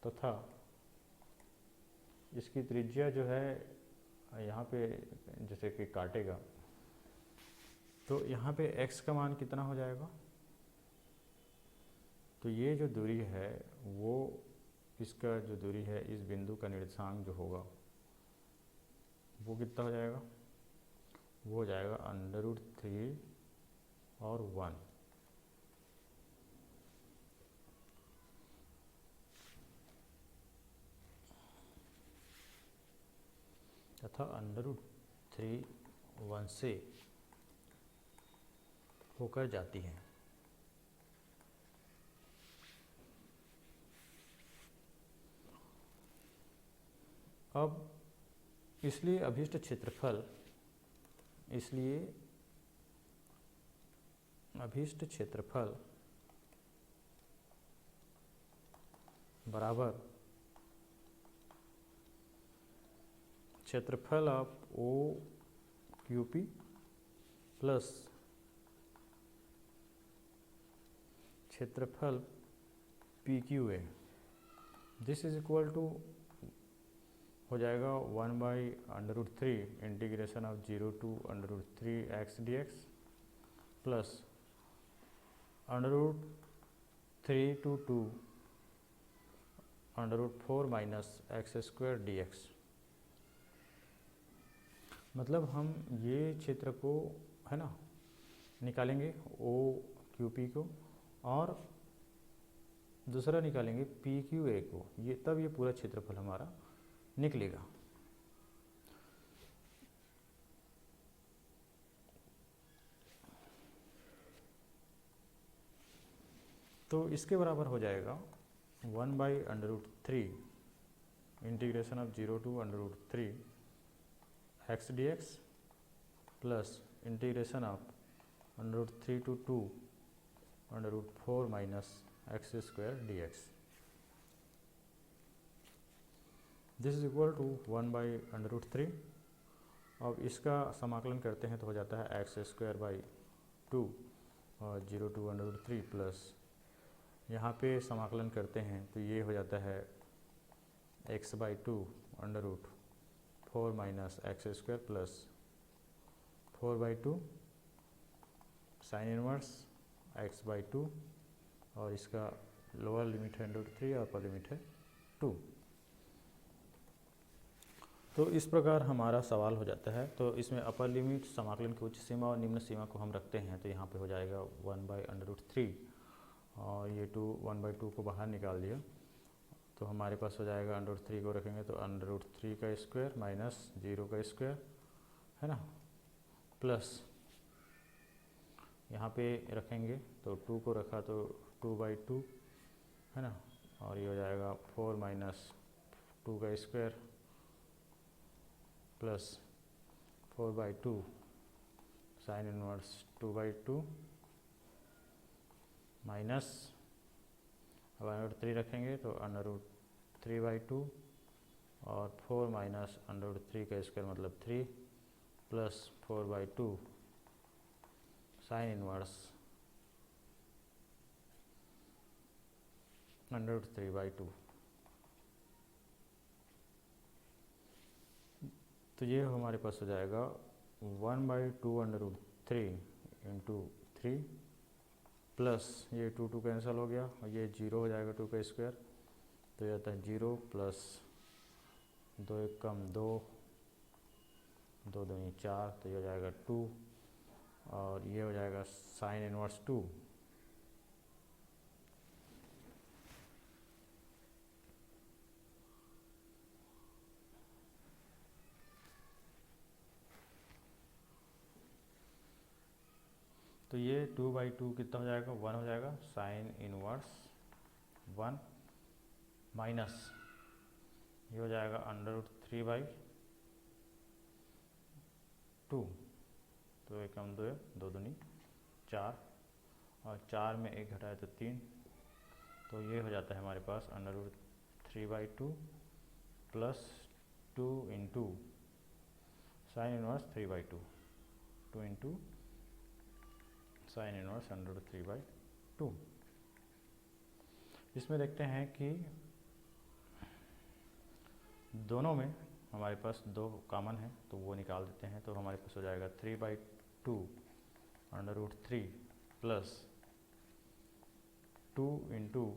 Speaker 1: तथा इसकी त्रिज्या जो है यहाँ पे जैसे कि काटेगा, तो यहाँ पे x का मान कितना हो जाएगा, तो ये जो दूरी है वो इसका जो दूरी है इस बिंदु का निर्देशांक जो होगा वो कितना हो जाएगा, वो हो जाएगा √3 और 1। तथा √3 1 से होकर जाती है। अब इसलिए अभीष्ट क्षेत्रफल बराबर क्षेत्रफल ऑफ OQP प्लस क्षेत्रफल P Q A, this is equal to हो जाएगा 1/√3 integration of 0 to √3x dx plus √3 to 2 √4 minus x² dx। मतलब हम ये क्षेत्र को है ना निकालेंगे ओ क्यू पी को, और दूसरा निकालेंगे पी क्यू ए को, ये तब ये पूरा क्षेत्रफल हमारा निकलेगा। तो इसके बराबर हो जाएगा 1/√3 integration of 0 to √3 x dx plus integration of √3 to 2 √4 minus x² dx। This is equal to 1/√3। अब इसका समाकलन करते हैं तो हो जाता है x²/2 और 0 to √3 प्लस यहाँ पे समाकलन करते हैं तो ये हो जाता है x/2 √4 minus x² plus 4/2 sine inverse x/2 और इसका लोअर लिमिट है √3 और अपर लिमिट है 2। तो इस प्रकार हमारा सवाल हो जाता है। तो इसमें अपर लिमिट, समाकलन की उच्च सीमा और निम्न सीमा को हम रखते हैं, तो यहाँ पे हो जाएगा 1/√3 और ये 1/2 को बाहर निकाल दिया तो हमारे पास हो जाएगा √3 को रखेंगे तो √3 का स्क्वायर माइनस 0 का स्क्वायर है ना, प्लस यहाँ पे रखेंगे तो 2 को रखा तो 2/2 है ना, और ये हो जाएगा 4 माइनस 2 का square plus 4/2 sine inverse 2/2 minus अब √3 रखेंगे तो √3/2 और 4 माइनस √3 का स्क्वायर मतलब 3 प्लस 4/2 साइन इनवर्स √3/2। तो ये हमारे पास हो जाएगा 1/2√3 इंटू 3 प्लस ये 2 कैंसिल हो गया और ये 0 हो जाएगा 2 का स्क्वायर, तो ये आता है 0 प्लस 2 1 कम 2, 2 दूनी 4, तो ये हो जाएगा 2 और ये हो जाएगा साइन इनवर्स 2। तो ये 2/2 कितना हो जाएगा 1 हो जाएगा साइन इनवर्स 1 माइनस ये हो जाएगा √3/2, तो 1 कम 2 2 दूनी 4 और 4 में 1 घटाए तो 3, तो ये हो जाता है हमारे पास √3/2 plus 2 into sine inverse 3/2, 2 into sine inverse √3/2। इसमें देखते हैं कि दोनों में हमारे पास 2 कॉमन है तो वो निकाल देते हैं, तो हमारे पास हो जाएगा 3/2 √3 plus 2 into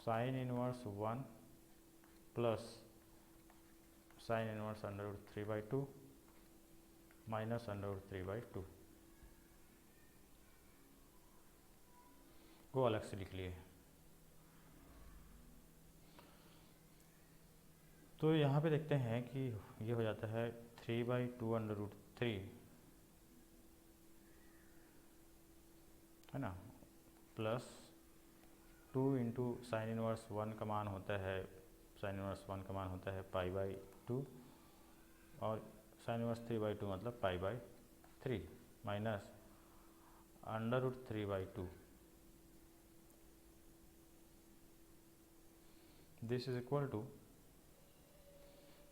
Speaker 1: sine inverse 1 plus sine inverse √3/2 minus √3/2 को अलग से लिख लिए। तो यहाँ पे देखते हैं कि ये हो जाता है 3/2 √3 है ना, प्लस 2 इंटू साइन इनवर्स 1 का मान होता है, साइन इनवर्स 1 का मान होता है π/2 और साइन इनवर्स 3/2 मतलब π/3 minus √3/2। This is equal to,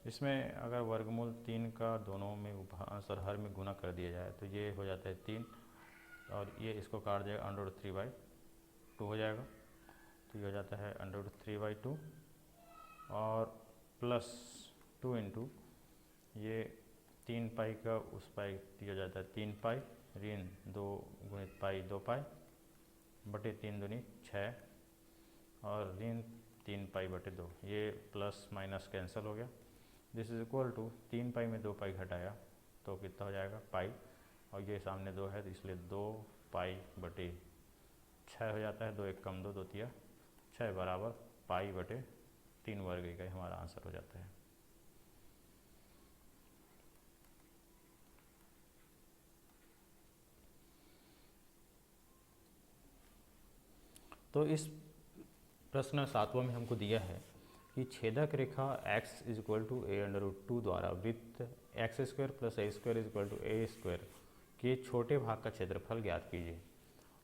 Speaker 1: इसमें अगर वर्गमूल 3 का दोनों में हर में गुना कर दिया जाए तो ये हो जाता है 3 और ये इसको काट जाएगा √3/2 हो जाएगा। तो ये हो जाता है √3/2 और प्लस 2 इंटू ये 3 पाई का उस पाई दिया जाता है 3 पाई ऋण 2 गुणित पाई 2 पाई बटे 3 दूनी 6 और ऋण 3 पाई बटे 2। ये प्लस माइनस कैंसिल हो गया। दिस इज इक्वल टू 3 पाई में 2 पाई घटाया तो कितना हो जाएगा पाई, और ये सामने 2 है तो इसलिए 2 पाई बटे 6 हो जाता है। 2 1 कम 2 2 तिया 6 बराबर पाई बटे 3 वर्ग इकाई हमारा आंसर हो जाता है। तो इस प्रश्न 7वां में हमको दिया है कि छेदक रेखा x = a√2 द्वारा वृत्त x² + a² = a² के छोटे भाग का क्षेत्रफल ज्ञात कीजिए।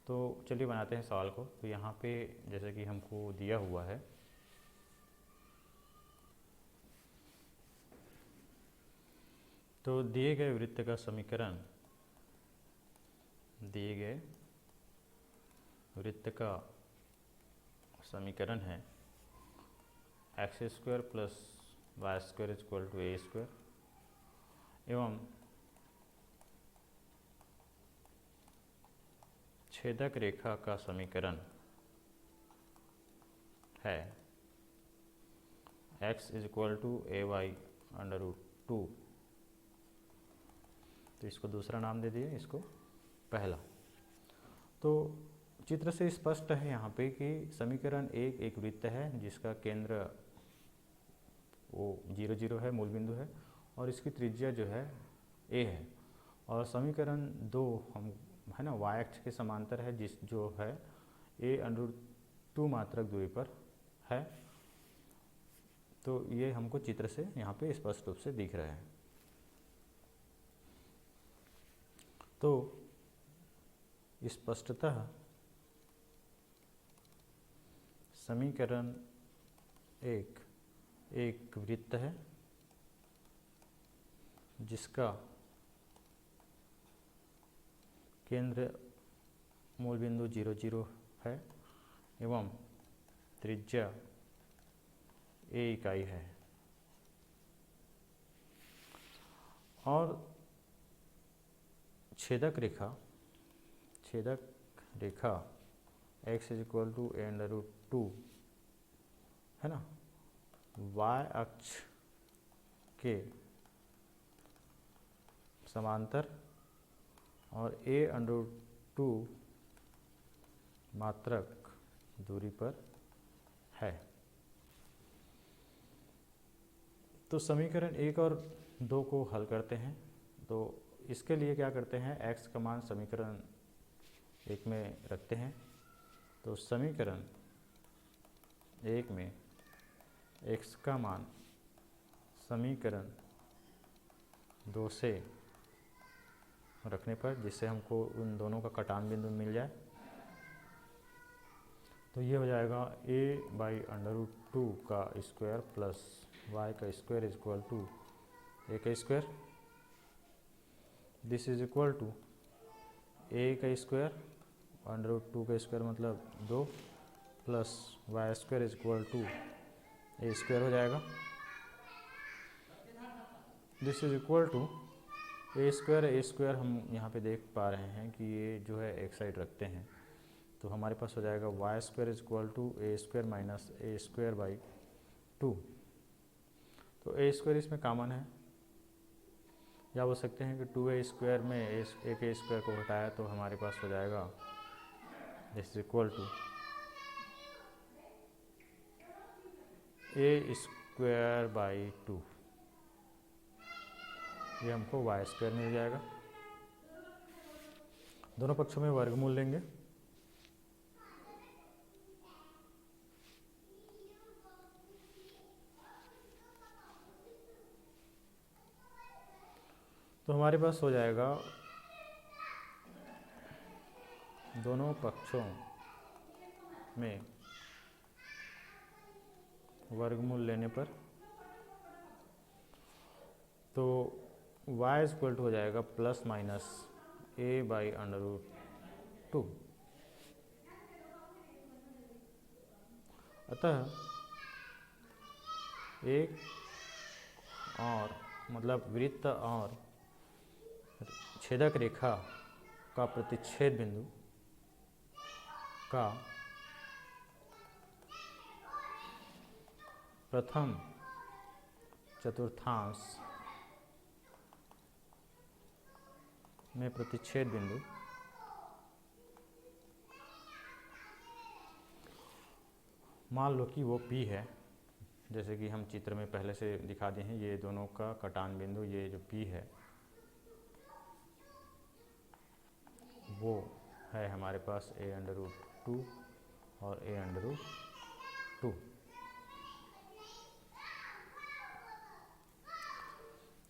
Speaker 1: तो चलिए बनाते हैं सवाल को। तो यहाँ पे जैसे कि हमको दिया हुआ है तो दिए गए वृत्त का समीकरण, दिए गए वृत्त का समीकरण है x² + y² = a² एवं छेदक रेखा का समीकरण है x = a/√2। तो इसको दूसरा नाम दे दिए, इसको पहला। तो चित्र से स्पष्ट है यहाँ पे कि समीकरण एक वृत्त है जिसका केंद्र वो 0 0 है, मूल बिंदु है, और इसकी त्रिज्या जो है a है। और समीकरण 2 हम है ना y अक्ष के समांतर है, जिस जो है a√2 मात्रक दूरी पर है। तो ये हमको चित्र से यहाँ पे स्पष्ट रूप से दिख रहा है। तो स्पष्टतः समीकरण एक वृत्त है जिसका केंद्र मूल बिंदु 0 0 है एवं त्रिज्या a इकाई है, और छेदक रेखा x = a√2 है ना, y अक्ष के समांतर और a√2 मात्रक दूरी पर है। तो समीकरण 1 और 2 को हल करते हैं। तो इसके लिए क्या करते हैं, x का मान समीकरण 1 में रखते हैं। तो समीकरण 1 में x का मान समीकरण 2 से रखने पर, जिससे हमको उन दोनों का कटान बिंदु मिल जाए, तो ये हो जाएगा a/√2 का स्क्वायर प्लस y का स्क्वायर = a का square. This is equal to a का स्क्वायर √2 का स्क्वायर मतलब 2 प्लस y² = a² हो जाएगा। This is equal to a² हम यहाँ पे देख पा रहे हैं कि ये जो है एक साइड रखते हैं, तो हमारे पास हो जाएगा y² = a² - a²/2। तो a² इसमें कॉमन है, या बोल सकते हैं कि 2a² में a के स्क्वायर को घटाया तो हमारे पास हो जाएगा this is equal to a²/2। ये हमको y² मिल जाएगा। दोनों पक्षों में वर्गमूल लेंगे। तो हमारे पास हो जाएगा दोनों पक्षों में वर्गमूल लेने पर, तो y हो जाएगा प्लस माइनस a/√2। अतः एक और मतलब वृत्त और छेदक रेखा का प्रतिच्छेद बिंदु का प्रथम चतुर्थांश में प्रतिच्छेद बिंदु मान लो कि वो P है, जैसे कि हम चित्र में पहले से दिखा दिए हैं। ये दोनों का कटान बिंदु, ये जो P है वो है हमारे पास a√2 और a√2।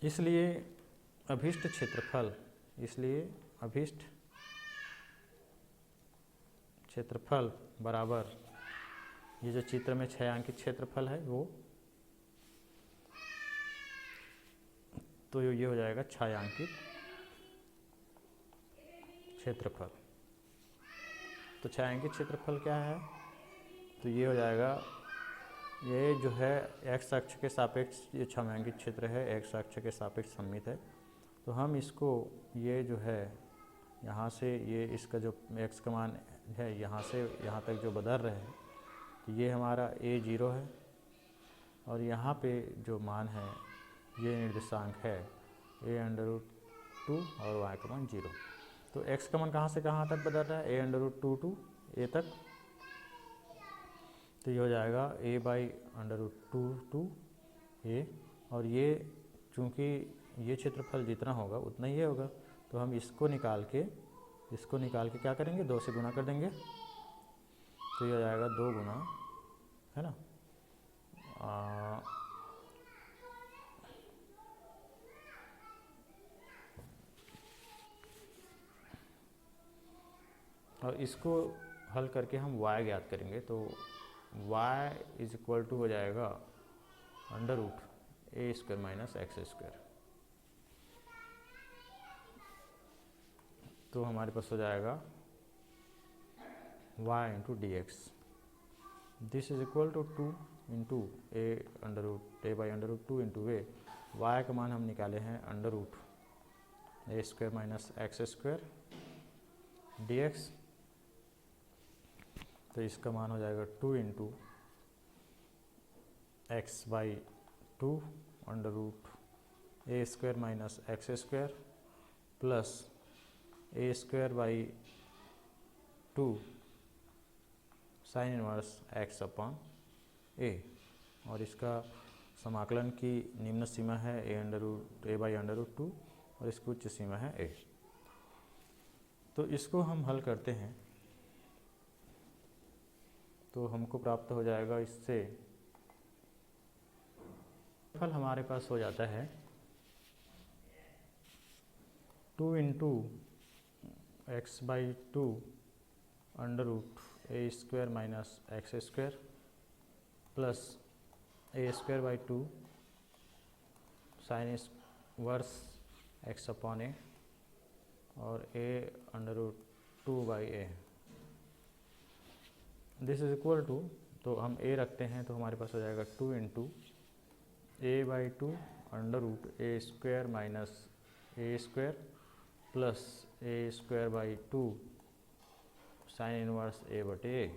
Speaker 1: इसलिए अभीष्ट क्षेत्रफल बराबर ये जो चित्र में छायांकित क्षेत्रफल है वो, तो ये हो जाएगा छायांकित क्षेत्रफल। तो छायांकित क्षेत्रफल क्या है? तो ये हो जाएगा, ये जो है x अक्ष के सापेक्ष ये छायांकित क्षेत्र है, x अक्ष के सापेक्ष सममित है। तो हम इसको ये जो है यहाँ से ये इसका जो x का मान है यहाँ से यहाँ तक जो बदल रहे हैं, तो ये हमारा a0 है और यहाँ पे जो मान है ये निर्देशांक है a√2 और y का मान 0। तो x का मान कहाँ से कहाँ तक बदल रहा है? a√2 टू a तक, तो ये हो जाएगा a/√2 टू a। और ये चूँकि ये क्षेत्रफल जितना होगा उतना ही होगा, तो हम इसको निकाल के क्या करेंगे? 2 से गुना कर देंगे, तो ये हो जाएगा 2 गुना, है ना, और इसको हल करके हम y ज्ञात करेंगे। तो y = हो जाएगा √a² माइनस x²। तो हमारे पास हो जाएगा y × dx। This is equal to 2 into a/√2 into a। y का मान हम निकाले हैं √a² माइनस x² dx। तो इसका मान हो जाएगा 2 into x/2 √a² minus x² plus a²/2 sine inverse x/a। और इसका समाकलन की निम्न सीमा है a/√2 और इसकी उच्च सीमा है a। तो इसको हम हल करते हैं तो हमको प्राप्त हो जाएगा, इससे फल हमारे पास हो जाता है 2 into x/2 √a² minus x² plus a²/2 sine inverse x/a और a√2/a। This is equal to, तो हम a रखते हैं तो हमारे पास हो जाएगा 2 into a/2 √a² minus a² plus a²/2 sine inverse a/a।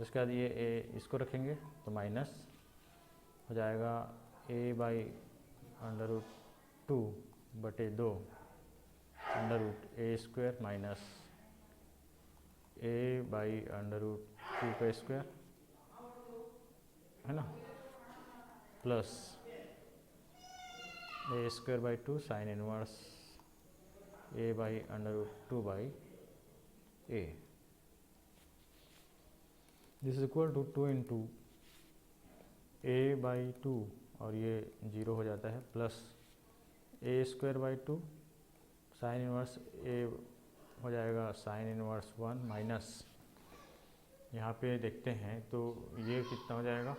Speaker 1: उसके बाद ये a इसको रखेंगे तो माइनस हो जाएगा a/√2/2 √a² माइनस a/√2² है ना, plus a²/2 sine inverse a/√2/a। This is equal to 2 into a/2 और ये 0 हो जाता है plus a²/2 sine inverse a हो जाएगा साइन इनवर्स 1 माइनस, यहाँ पे देखते हैं तो ये कितना हो जाएगा,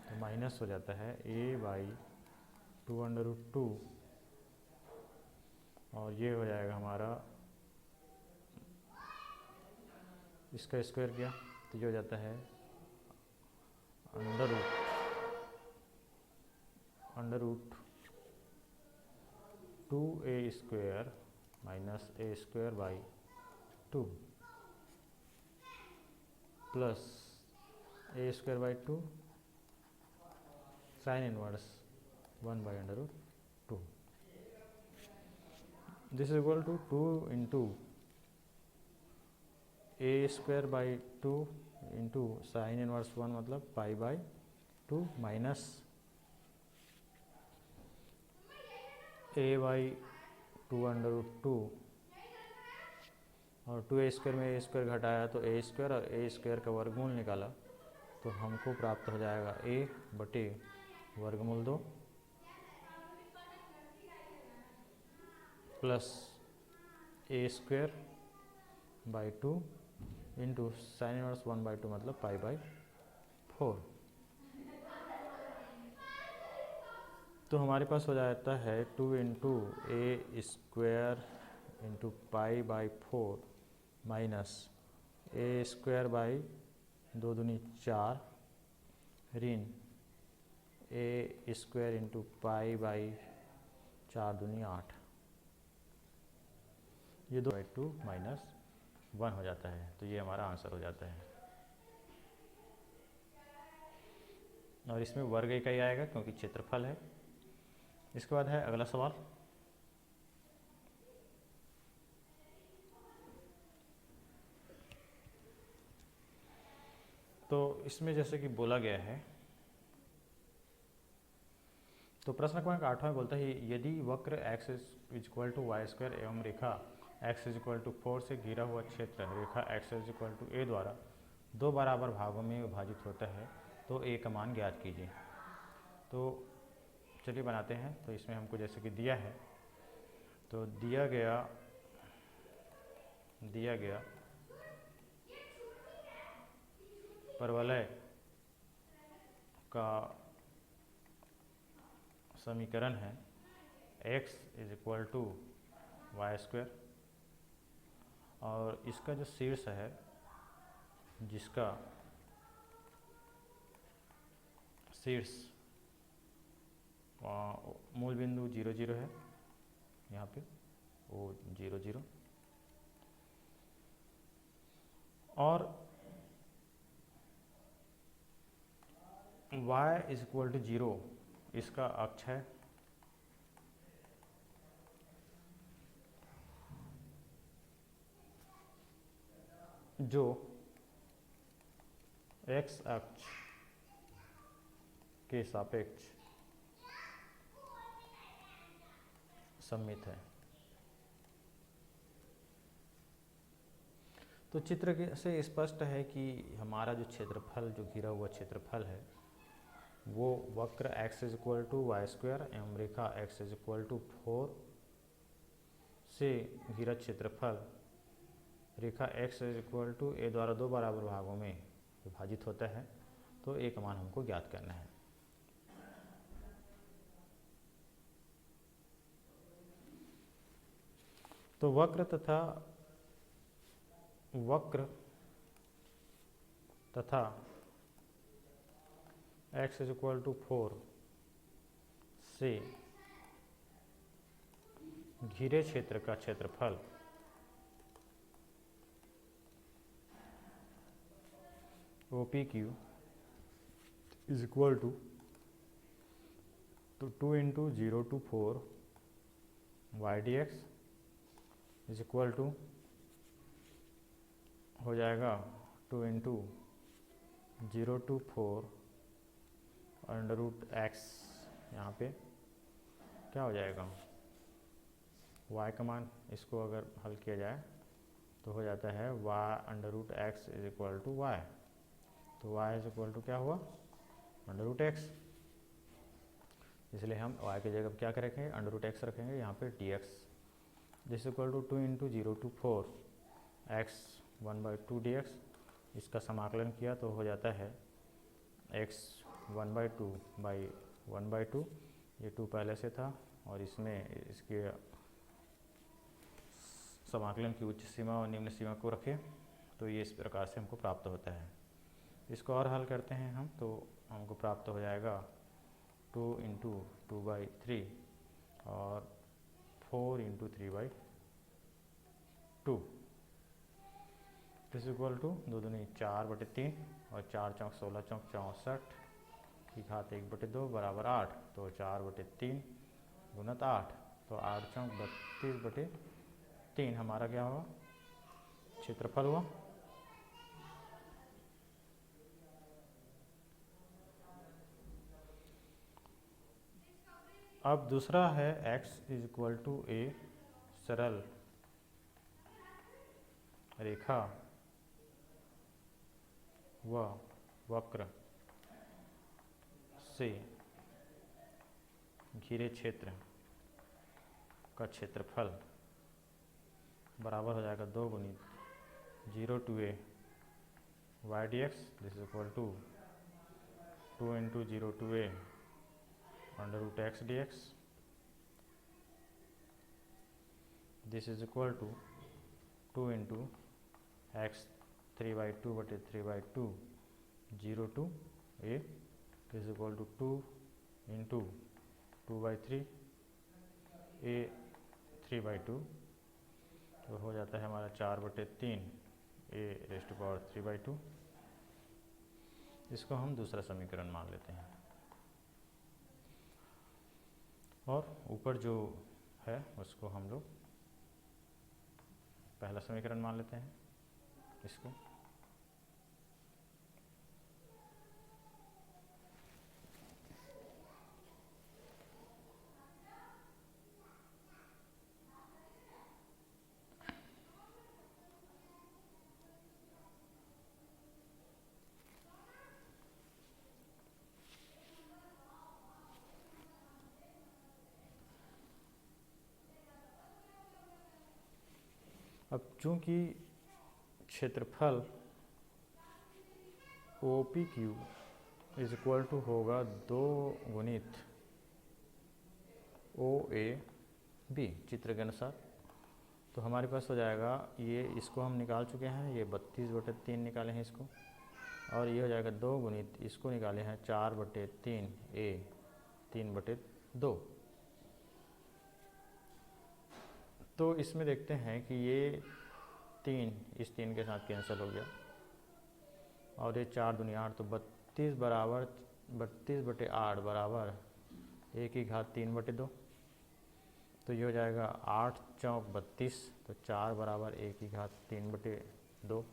Speaker 1: तो माइनस हो जाता है a/2√2 और ये हो जाएगा हमारा इसका स्क्वायर किया तो ये हो जाता है under root 2a² minus a² by 2 plus a² by 2 sine inverse 1 by under root 2। This is equal to 2 into a² by 2 into sine inverse 1 मतलब pi by 2 minus a by 2 under root 2 और 2a² में a² घटाया तो a² और a² का वर्गमूल निकाला तो हमको प्राप्त हो जाएगा a बटे वर्गमूल 2 plus a² by 2 into sine inverse 1 by 2 मतलब पाई बाई 4। तो हमारे पास हो जाता है 2 into a² into pi by 4 minus a² by 2 दूनी 4 ऋण a² इंटू पाई बाई 4 दूनी 8, ये 2 बाई 2 माइनस 1 हो जाता है। तो ये हमारा आंसर हो जाता है और इसमें वर्ग इकाई आएगा क्योंकि क्षेत्रफल है। इसके बाद है अगला सवाल। तो इसमें जैसे कि बोला गया है तो प्रश्न क्रमांक 8 में बोलता है यदि वक्र x इक्वल टू y² एवं रेखा x इक्वल टू 4 से घिरा हुआ क्षेत्र रेखा x इक्वल टू a द्वारा 2 बराबर भागों में विभाजित होता है तो a का मान ज्ञात कीजिए। तो चलिए बनाते हैं। तो इसमें हमको जैसे कि दिया है तो दिया गया परवलय का समीकरण है x is equal to y² और इसका जो शीर्ष है जिसका शीर्ष मूल बिंदु 0 0 है यहाँ पे वो 0 0 और y इज इक्वल टू 0 इसका अक्ष है जो x अक्ष के सापेक्ष सममित है। तो चित्र से स्पष्ट है कि हमारा जो क्षेत्रफल जो घिरा हुआ क्षेत्रफल है वो वक्र x is equal to y² एवं रेखा x इज इक्वल टू 4 से घिरा क्षेत्रफल रेखा x is equal to a द्वारा 2 बराबर भागों में विभाजित होता है। तो a का मान हमको ज्ञात करना है। तो वक्र तथा x इज इक्वल टू 4 से घिरे क्षेत्र का क्षेत्रफल OPQ is equal to 2 into 0 to 4 y dx is equal to हो जाएगा 2 into 0 to 4 under root x। यहाँ पे क्या हो जाएगा y का मान, इसको अगर हल किया जाए तो हो जाता है y under root x is equal to y। तो y इज इक्वल टू क्या हुआ अंडर रूट x, इसलिए हम y की जगह क्या रखेंगे अंडर रूट x रखेंगे यहाँ पे dx this equal to 2 into 0 to 4 x 1 by 2 dx। इसका समाकलन किया तो हो जाता है x 1 बाई 2 बाई 1 बाई 2, ये 2 पहले से था और इसमें इसके समाकलन की उच्च सीमा और निम्न सीमा को रखें तो ये इस प्रकार से हमको प्राप्त होता है। इसको और हल करते हैं हम, तो हमको प्राप्त हो जाएगा 2 इंटू 2/3 और 4 इंटू 3/2 इज इक्वल टू 2 दूनी 4/3 और 4 चौक 16 चौक 64 की घात 1/2 बराबर 8। तो 4/3 गुणत 8, तो 8 चौक 32/3 हमारा क्या हुआ, क्षेत्रफल हुआ। अब दूसरा है x इज इक्वल टू ए सरल रेखा व वक्र से घिरे क्षेत्र का क्षेत्रफल बराबर हो जाएगा 2 गुणित 0 to a y dx, this is equal to 2 into 0 to a under root x dx, this is equal to 2 into x 3/2/3/2 0 to a, this is equal to 2 into 2/3 a 3/2, तो हो जाता है हमारा 4/3 a रेज़ टू पावर 3/2। इसको हम दूसरा समीकरण मान लेते हैं और ऊपर जो है उसको हम लोग पहला समीकरण मान लेते हैं इसको। अब चूंकि क्षेत्रफल OPQ इज इक्वल टू होगा 2 गुणित OAB चित्र के अनुसार, तो हमारे पास हो जाएगा ये, इसको हम निकाल चुके हैं, ये 32/3 निकाले हैं इसको, और ये हो जाएगा 2 गुणित इसको निकाले हैं 4/3 A 3/2। तो इसमें देखते हैं कि ये 3 इस 3 के साथ कैंसिल हो गया और ये 4 दूनी 8, तो 32 बराबर 32/8 बराबर 1 की घात 3/2, तो ये हो जाएगा 8 चौक 32, तो 4 बराबर 1 की घात 3/2।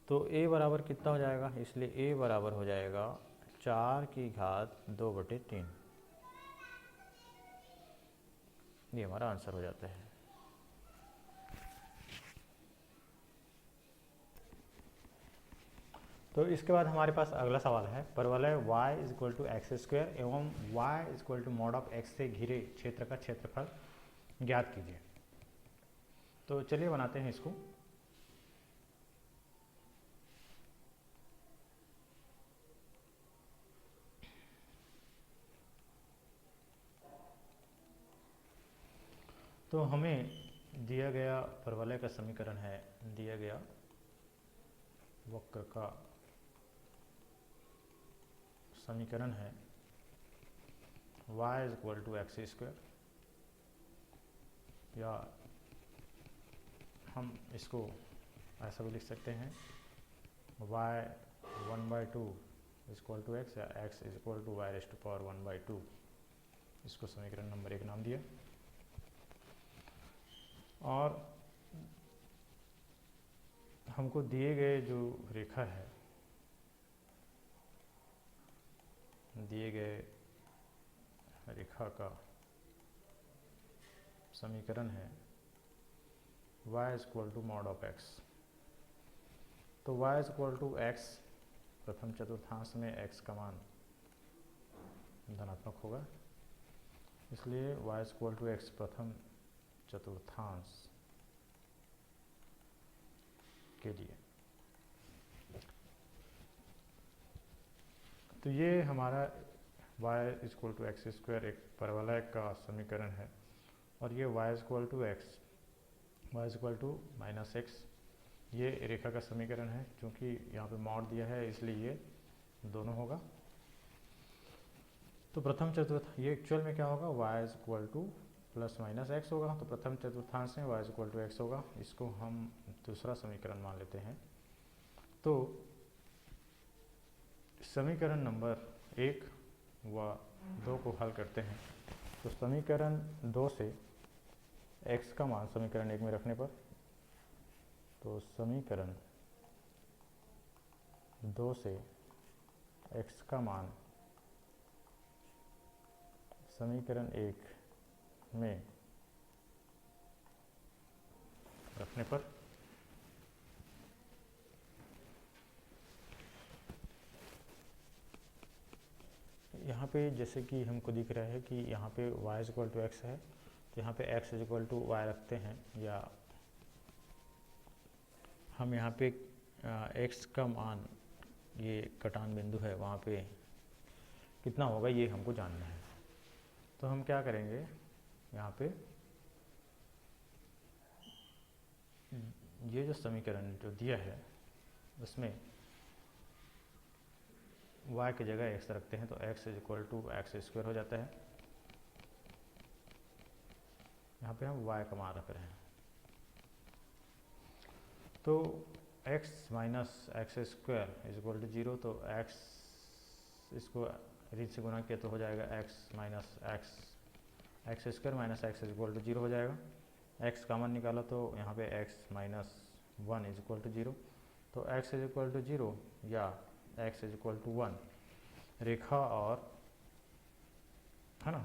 Speaker 1: तो a बराबर कितना हो जाएगा, इसलिए a बराबर हो जाएगा 4 की घात 2/3। ये हमारा आंसर हो जाता है। तो इसके बाद हमारे पास अगला सवाल है, परवलय y is equal to x square एवं y is equal to mod of x से घिरे क्षेत्र का क्षेत्रफल ज्ञात कीजिए। तो चलिए बनाते हैं इसको। तो हमें दिया गया परवलय का समीकरण है, दिया गया वक्र का समीकरण है y is equal to x square, या हम इसको ऐसा भी लिख सकते हैं y 1/2 is equal to x, या x is equal to y raise to power 1/2। इसको समीकरण नंबर 1 नाम दिया। और हमको दिए गए जो रेखा है, दिए गए रेखा का समीकरण है y is equal to mod of x। तो y is equal to x, प्रथम चतुर्थांश में x का मान धनात्मक होगा, इसलिए y is equal to x प्रथम चतुर्थांश के लिए। तो ये हमारा y equal to x square एक परवलय का समीकरण है और ये y equal to x, y equal to minus x ये रेखा का समीकरण है। क्योंकि यहाँ पे मॉड दिया है इसलिए ये दोनों होगा। तो प्रथम चतुर्थ ये एक्चुअल में क्या होगा, y equal to plus minus x होगा। तो प्रथम चतुर्थांश में y इक्वल टू एक्स होगा, इसको हम दूसरा समीकरण मान लेते हैं। तो समीकरण नंबर 1 व 2 को हल करते हैं। तो समीकरण 2 से x का मान समीकरण 1 में रखने पर, तो समीकरण 2 से x का मान समीकरण 1 में रखने पर यहाँ पे जैसे कि हमको दिख रहा है कि यहाँ पे y इक्वल टू एक्स है, तो यहाँ पे x इक्वल टू वाई रखते हैं, या हम यहाँ पे x का मान ये कटान बिंदु है वहाँ पे कितना होगा ये हमको जानना है। तो हम क्या करेंगे, यहाँ पे ये जो समीकरण जो दिया है उसमें y की जगह x रखते हैं, तो x equal to x square हो जाता है। यहाँ पे हम y का मान रख रहे हैं, तो x minus x square is equal to 0। तो x इसको ऋण से गुना किया तो हो जाएगा x minus x square minus x is equal to 0 हो जाएगा। x कॉमन निकाला तो यहाँ पे x minus 1 is equal to 0। तो x इज इक्वल टू 0 या x इज इक्वल टू 1 रेखा और है ना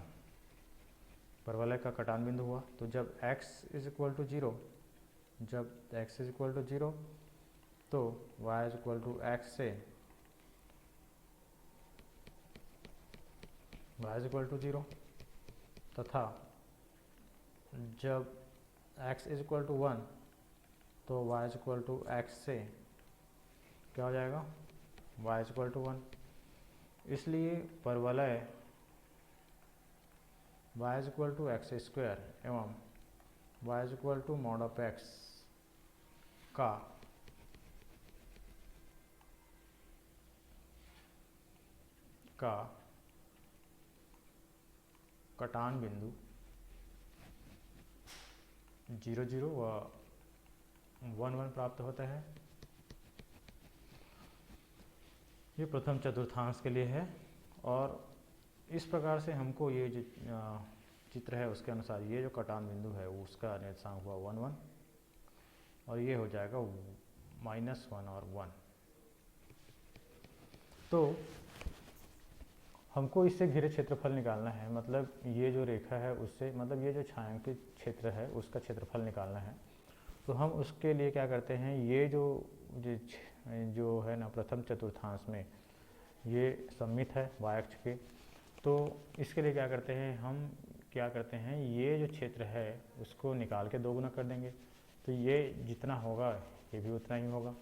Speaker 1: परवलय का कटान बिंदु हुआ। तो जब x इज इक्वल टू 0, जब x इज इक्वल टू 0 तो y is equal to x से y इज इक्वल टू 0 तथा जब x इज इक्वल टू 1 तो y is equal to x से क्या हो जाएगा, y इज इक्वल टू 1। इसलिए परवलय y is equal to x square एवं y is equal to mod of x का कटान बिंदु 0 0 व 1 1 प्राप्त होता है। ये प्रथम चतुर्थांश के लिए है और इस प्रकार से हमको ये जो चित्र है उसके अनुसार ये जो कटान बिंदु है उसका निर्देशांक हुआ 1 1 और ये हो जाएगा -1 और 1। तो हमको इससे घिरे क्षेत्रफल निकालना है, मतलब ये जो रेखा है उससे, मतलब ये जो छायांकित क्षेत्र है उसका क्षेत्रफल निकालना है। तो हम उसके लिए क्या करते हैं, ये जो है ना प्रथम चतुर्थांश में ये सममित है y अक्ष के। तो इसके लिए क्या करते हैं, हम क्या करते हैं ये जो क्षेत्र है उसको निकाल के 2 गुना कर देंगे। तो ये जितना होगा ये भी उतना ही होगा।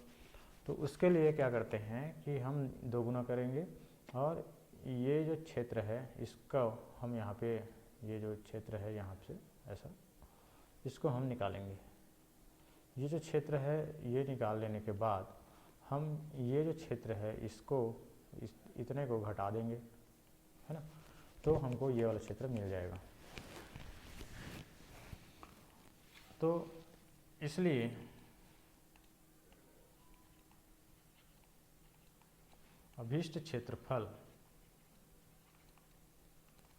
Speaker 1: तो उसके लिए क्या करते हैं कि हम 2 गुना करेंगे और ये जो क्षेत्र है इसका हम यहाँ पे ये जो क्षेत्र है यहाँ से ऐसा इसको हम निकालेंगे। ये जो क्षेत्र है ये निकाल लेने के बाद हम ये जो क्षेत्र है इसको इतने को घटा देंगे, है ना। तो हमको ये वाला क्षेत्र मिल जाएगा। तो इसलिए अभीष्ट क्षेत्रफल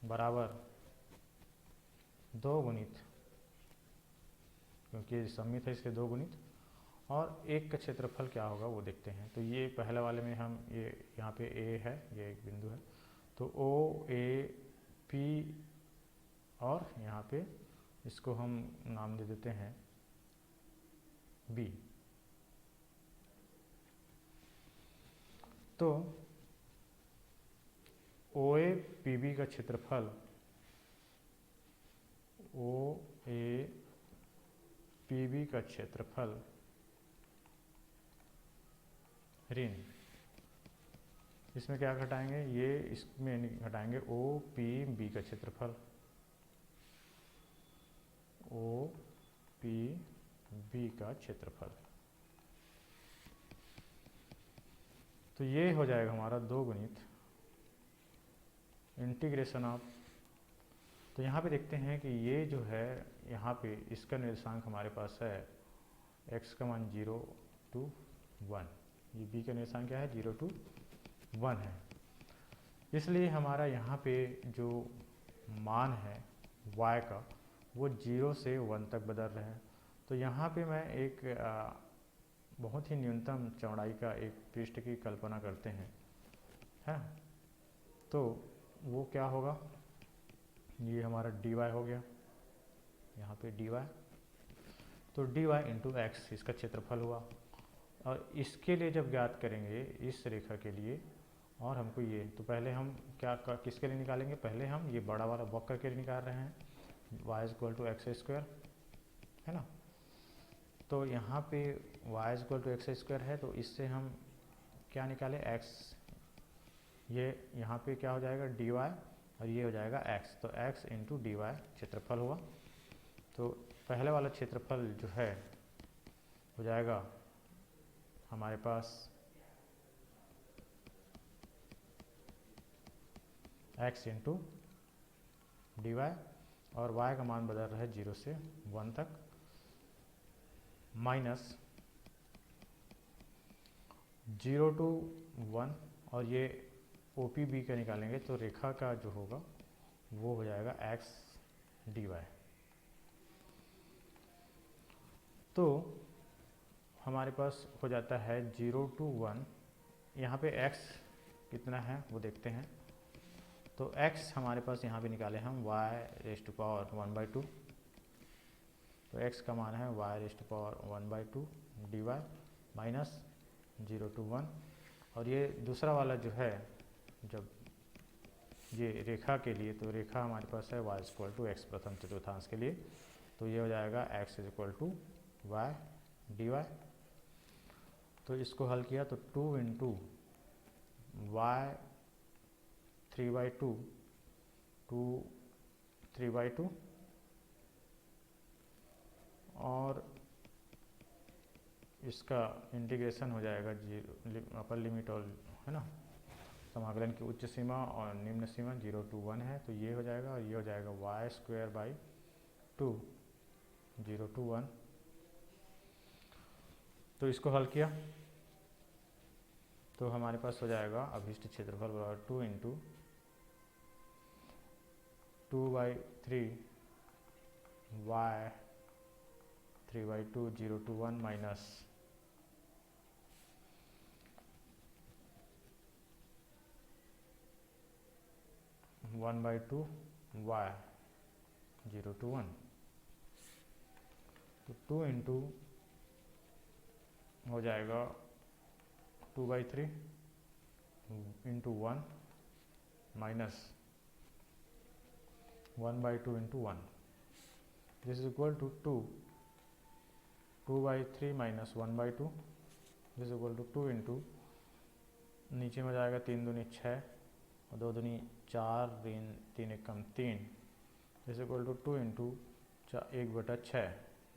Speaker 1: बराबर 2 गुणित, क्योंकि सममित है इसलिए 2 गुणित, और एक का क्षेत्रफल क्या होगा वो देखते हैं। तो ये पहले वाले में हम ये यहाँ पे A है, ये एक बिंदु है, तो O A P और यहाँ पे इसको हम नाम दे देते हैं B। तो OA PB का क्षेत्रफल OA PB का क्षेत्रफल ऋण इसमें क्या घटाएंगे, ये इसमें घटाएंगे ओ पी बी का क्षेत्रफल, ओ पी बी का क्षेत्रफल। तो ये हो जाएगा हमारा 2 गुणित इंटीग्रेशन ऑफ, तो यहाँ पे देखते हैं कि ये जो है यहाँ पे इसका निर्देशांक हमारे पास है x का मान 0 to 1, ये b का निर्देशांक क्या है 0 to 1 है, इसलिए हमारा यहाँ पे जो मान है y का वो 0 से 1 तक बदल रहे हैं। तो यहाँ पे मैं एक बहुत ही न्यूनतम चौड़ाई का एक पृष्ठ की कल्पना करते हैं, है, तो वो क्या होगा, ये हमारा dy हो गया, यहाँ पे dy, तो dy इंटू एक्स इसका क्षेत्रफल हुआ। और इसके लिए जब ज्ञात करेंगे इस रेखा के लिए, और हमको ये, तो पहले हम किसके लिए निकालेंगे, पहले हम ये बड़ा वाला वक्र के लिए निकाल रहे हैं, y equal to x square, है ना। तो यहाँ पे y equal to x square है, तो इससे हम क्या निकालें x, ये यहाँ पे क्या हो जाएगा dy और ये हो जाएगा x, तो x इंटू dy क्षेत्रफल हुआ। तो पहले वाला क्षेत्रफल जो है हो जाएगा हमारे पास x इंटू dy, और y का मान बदल रहा है 0 से 1 तक, माइनस 0 to 1, और ये OPB का निकालेंगे तो रेखा का जो होगा वो हो जाएगा x dy। तो हमारे पास हो जाता है 0 to 1, यहाँ पे x कितना है वो देखते हैं, तो x हमारे पास यहाँ पे निकाले हम y रेज़ टू पावर 1/2, तो x का मान है y raise to power 1/2 dy minus 0 to 1, और ये दूसरा वाला जो है जब ये रेखा के लिए, तो रेखा हमारे पास है y इक्वल टू एक्स प्रथम चतुर्थांश के लिए, तो ये हो जाएगा x is equal to y d y. तो इसको हल किया तो 2 इंटू वाई 3/2 2 3/2, और इसका इंटीग्रेशन हो जाएगा जीरो अपर लिमिट, और है ना समाकलन की उच्च सीमा और निम्न सीमा 0 to 1 है, तो ये हो जाएगा, और ये हो जाएगा वाई स्क्वायर बाई 2 0 to 1। तो इसको हल किया तो हमारे पास हो जाएगा अभिष्ट क्षेत्रफल बराबर 2 into 2/3 y 3/2 0 to 1 minus 1/2 y 0 to 1। तो 2 इंटू हो जाएगा 2/3 into 1 minus 1/2 into 1, this is equal to 2/3 minus 1/2, this is equal to 2 into नीचे में जाएगा 3 दूनी 6 और 2 दूनी 4 3 1 कम 3, this is equal to 2 into 1/6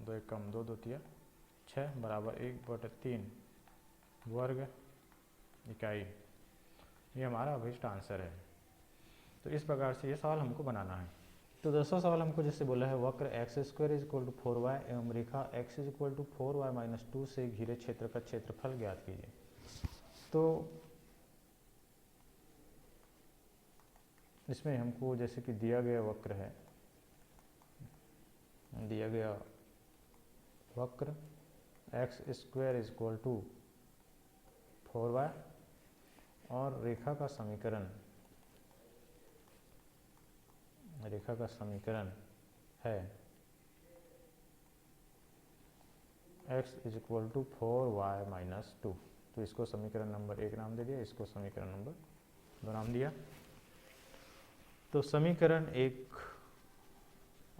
Speaker 1: 2 1 कम 2 2 तिया 6 बराबर 1/3 वर्ग इकाई। ये हमारा अभिष्ट आंसर है। तो इस प्रकार से ये सवाल हमको बनाना है। तो दूसरा सवाल हमको जैसे बोला है वक्र x square is equal to 4y एवं रेखा x is equal to 4y minus 2 से घिरे क्षेत्र का क्षेत्रफल ज्ञात कीजिए। तो इसमें हमको जैसे कि दिया गया वक्र है, दिया गया वक्र x square is equal to 4y और रेखा का समीकरण है x is equal to 4y minus 2। तो इसको समीकरण नंबर 1 नाम दे दिया, इसको समीकरण नंबर 2 नाम दिया। तो समीकरण 1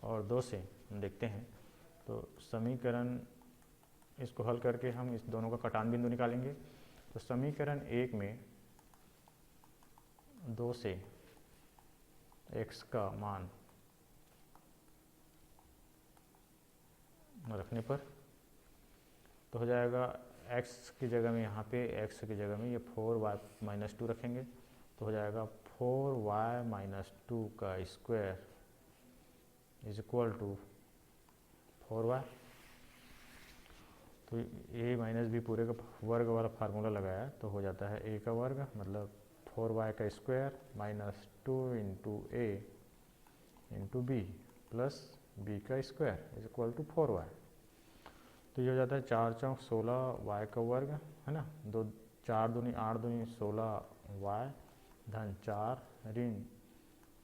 Speaker 1: और 2 से हम देखते हैं, तो समीकरण इसको हल करके हम इस दोनों का कटान बिंदु निकालेंगे। तो समीकरण 1 में 2 से x का मान रखने पर तो हो जाएगा x की जगह में, यहाँ पे x की जगह में ये 4y-2 रखेंगे तो हो जाएगा 4y-2 का square is equal to 4y। तो a माइनस बी पूरे का वर्ग वाला फार्मूला लगाया तो हो जाता है a का वर्ग मतलब 4y का square minus 2 into a into b plus b का square is equal to 4y। तो ये हो जाता है 4 चौक 16 y का वर्ग है ना, 4 दूनी 8 दूनी 16 y धन 4 ऋण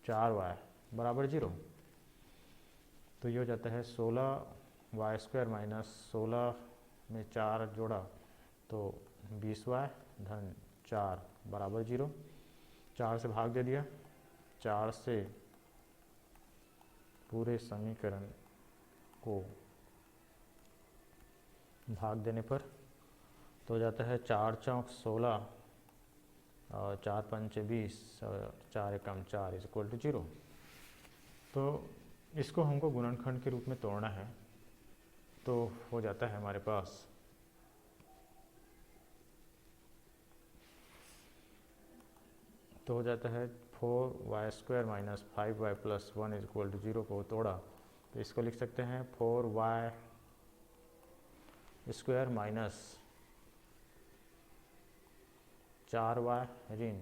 Speaker 1: 4y बराबर 0। तो ये हो जाता है 16y स्क्वायर माइनस 16 में 4 जोड़ा तो 20y धन 4 बराबर 0। 4 से भाग दे दिया, 4 से पूरे समीकरण को भाग देने पर तो हो जाता है 4 चौक 16 और 4 पंचे 20 और 4 एकम 4 इज इक्वल टू 0। तो इसको हमको गुणनखंड के रूप में तोड़ना है तो हो जाता है हमारे पास तो हो जाता है 4y square minus 5y plus 1 is equal to 0 को तोड़ा तो इसको लिख सकते हैं 4y स्क्वायर माइनस 4y ऋण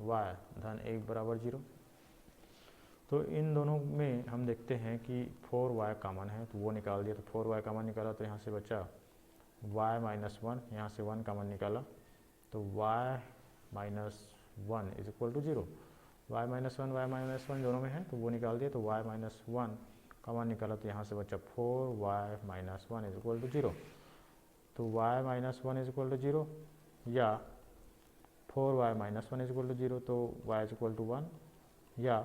Speaker 1: y धन 1 बराबर 0। तो इन दोनों में हम देखते हैं कि 4y कॉमन है तो वो निकाल दिया, तो 4y कॉमन निकाला तो यहाँ से बचा y माइनस 1, यहाँ से 1 कॉमन निकाला तो y minus 1 is equal to 0। y minus 1 दोनों में है तो वो निकाल दिया तो y माइनस 1 कॉमन निकाला तो यहाँ से बचा 4y minus 1 is equal to 0। तो y minus 1 is equal to 0 या 4y minus 1 is equal to 0 तो y इज इक्वल टू 1 या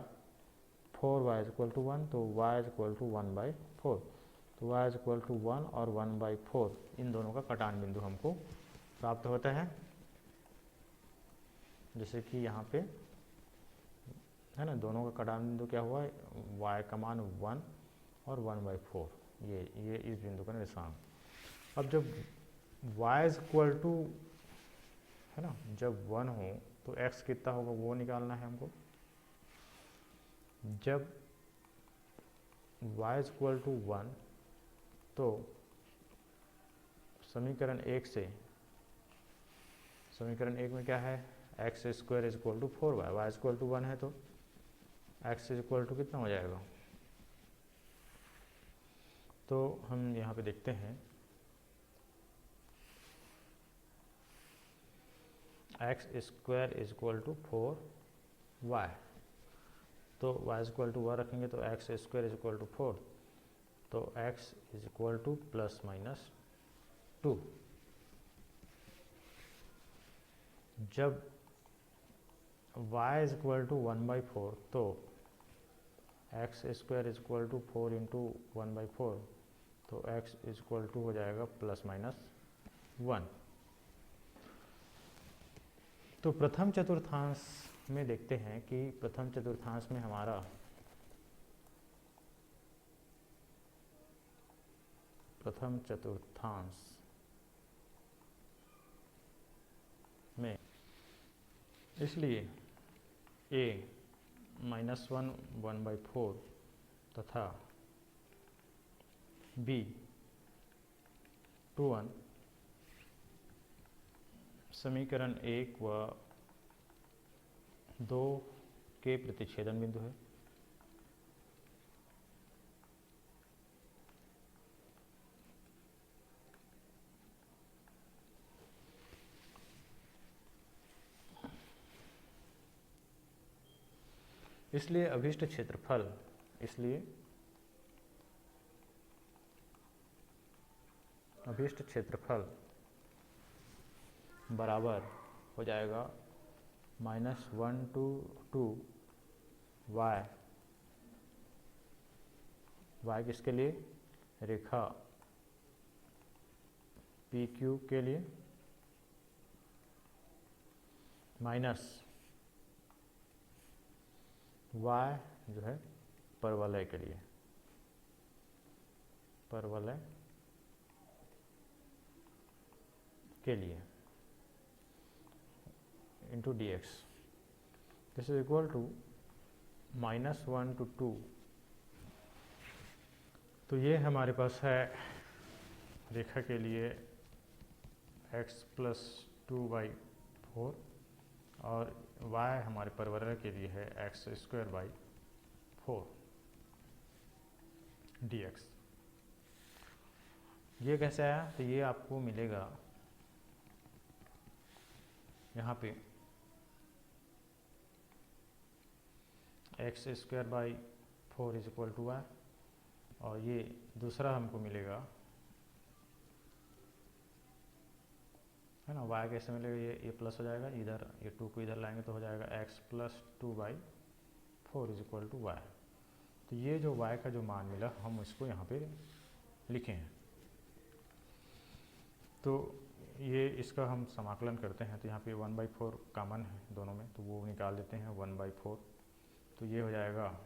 Speaker 1: 4y इज इक्वल टू 1 तो y इज इक्वल टू 1/4। तो y इज इक्वल टू 1 और 1/4 इन दोनों का कटान बिंदु हमको प्राप्त होता है। जैसे कि यहाँ पे है ना, दोनों का कटान बिंदु क्या हुआ, y का मान 1 और 1/4 ये इस बिंदु का निर्देशांक। अब जब y इज इक्वल टू है ना, जब 1 हो तो x कितना होगा वो निकालना है हमको। जब y इज इक्वल टू 1 तो समीकरण 1 से, समीकरण 1 में क्या है, x square is equal to 4y, y is equal to 1 है तो x इज इक्वल टू कितना हो जाएगा। तो हम यहाँ पे देखते हैं x square is equal to 4y, तो y इज इक्वल टू 1 रखेंगे तो x square is equal to 4 तो x is equal to plus minus 2। जब y इज इक्वल टू 1/4 तो x square is equal to 4 into 1/4 तो x is equal to हो जाएगा plus minus 1। तो प्रथम चतुर्थांश में देखते हैं कि प्रथम चतुर्थांश में हमारा प्रथम चतुर्थांश में इसलिए a माइनस 1 1/4 तथा b 2 समीकरण 1 व 2 के प्रतिच्छेदन बिंदु है। इसलिए अभीष्ट क्षेत्रफल, इसलिए अभीष्ट क्षेत्रफल बराबर हो जाएगा -1 to 2 y, y किसके लिए, रेखा PQ के लिए, माइनस y जो है परवलय के लिए, परवलय के लिए into d x, this is equal to -1 to 2। तो ये हमारे पास है रेखा के लिए x + 2/4 और y हमारे परवलय के लिए है x²/4 dx। ये कैसे आया? तो ये आपको मिलेगा यहाँ पे x²/4 is equal to y, और ये दूसरा हमको मिलेगा, है ना, y कैसे मिलेगा? ये प्लस हो जाएगा, इधर ये 2 को इधर लाएंगे तो हो जाएगा x + 2/4 is equal to y। तो ये जो y का जो मान मिला हम इसको यहाँ पे लिखे हैं। तो ये इसका हम समाकलन करते हैं, तो यहाँ पे 1/4 कॉमन है दोनों में, तो वो निकाल देते हैं 1/4। तो ये हो जाएगा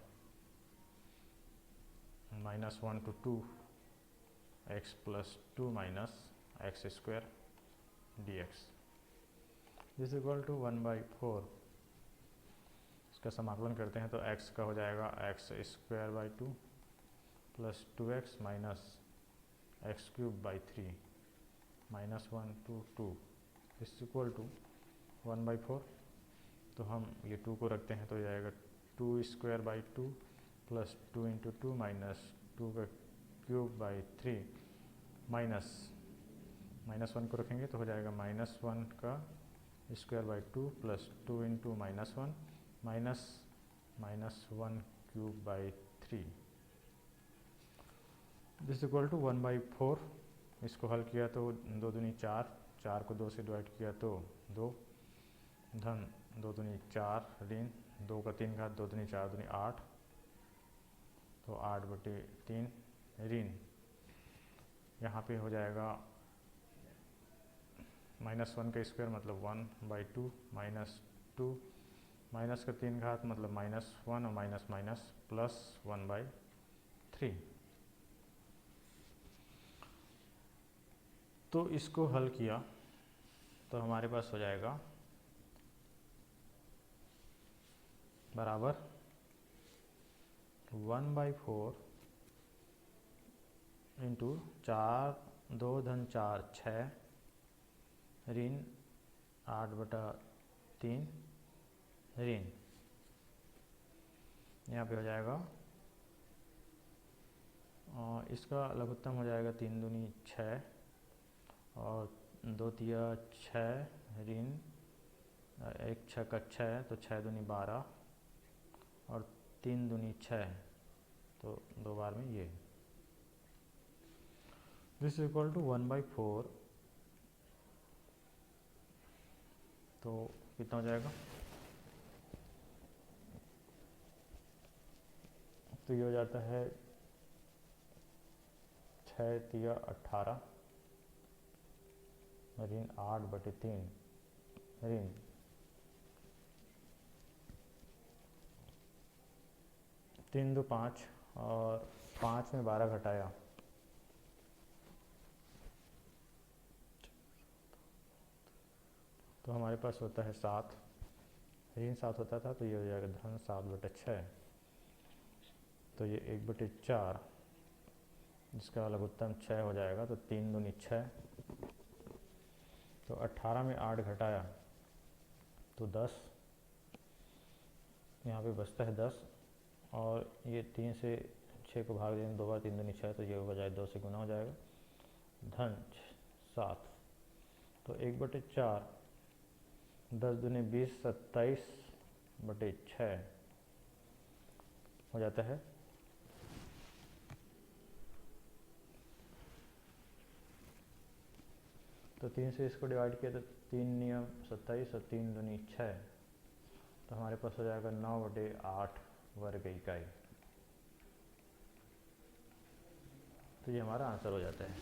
Speaker 1: -1 to 2 x + 2 - x² dx is equal to 1/4। इसका समाकलन करते हैं तो x का हो जाएगा x²/2 + 2x - x³/3 -1 to 2 is equal to 1/4। तो हम ये 2 को रखते हैं तो हो जाएगा 2²/2 + 2 × 2 - 2³/3 -1 को रखेंगे तो हो जाएगा -1 का स्क्वायर/2 + 2 × -1 -1³/3 दिस इक्वल टू 1/4। इसको हल किया तो 2 दूनी 4, 4 को 2 से डिवाइड किया तो 2, धन 2 दूनी 4, ऋण 2 का 3 घात, 2 दूनी 4 दूनी 8, तो 8/3 ऋण यहाँ पे हो जाएगा -1 का स्क्वायर मतलब 1/2 -2 माइनस का 3 घात मतलब -1 और माइनस माइनस प्लस 1/3। तो इसको हल किया तो हमारे पास हो जाएगा बराबर 1/4 इंटू 4 2 धन 4 6 ऋण 8/3 ऋण यहाँ पे हो जाएगा इसका लघुत्तम हो जाएगा 3 दूनी 6 और 2 तिया 6 ऋण 1 6 का 6 तो 6 दूनी 12 और 3 दूनी 6 तो 2 बार में ये दिस इज इक्वल टू 1/4। तो कितना हो जाएगा तो ये हो जाता है 6 तिया 18 ऋण 8/3 ऋण 3 2 5 और 5 में 12 घटाया तो हमारे पास होता है 7 ऋण 7 होता था तो ये हो जाएगा धन 7/6 तो ये 1/4 जिसका लघुत्तम 6 हो जाएगा तो 3 दूनी 6 तो 18 में 8 घटाया तो 10 यहाँ पे बचता है 10 और ये 3 से 6 को भाग देंगे 2 बार 3 दूनी 6 तो ये बजाय 2 से गुना हो जाएगा धन 7 तो 1/4 10 दूनी 20 27/6 हो जाता है। तो 3 से इसको डिवाइड किया तो 3 नियम 27 और 3 दूनी 6 तो हमारे पास हो जाएगा 9/8 वर्ग इकाई। तो ये हमारा आंसर हो जाता है।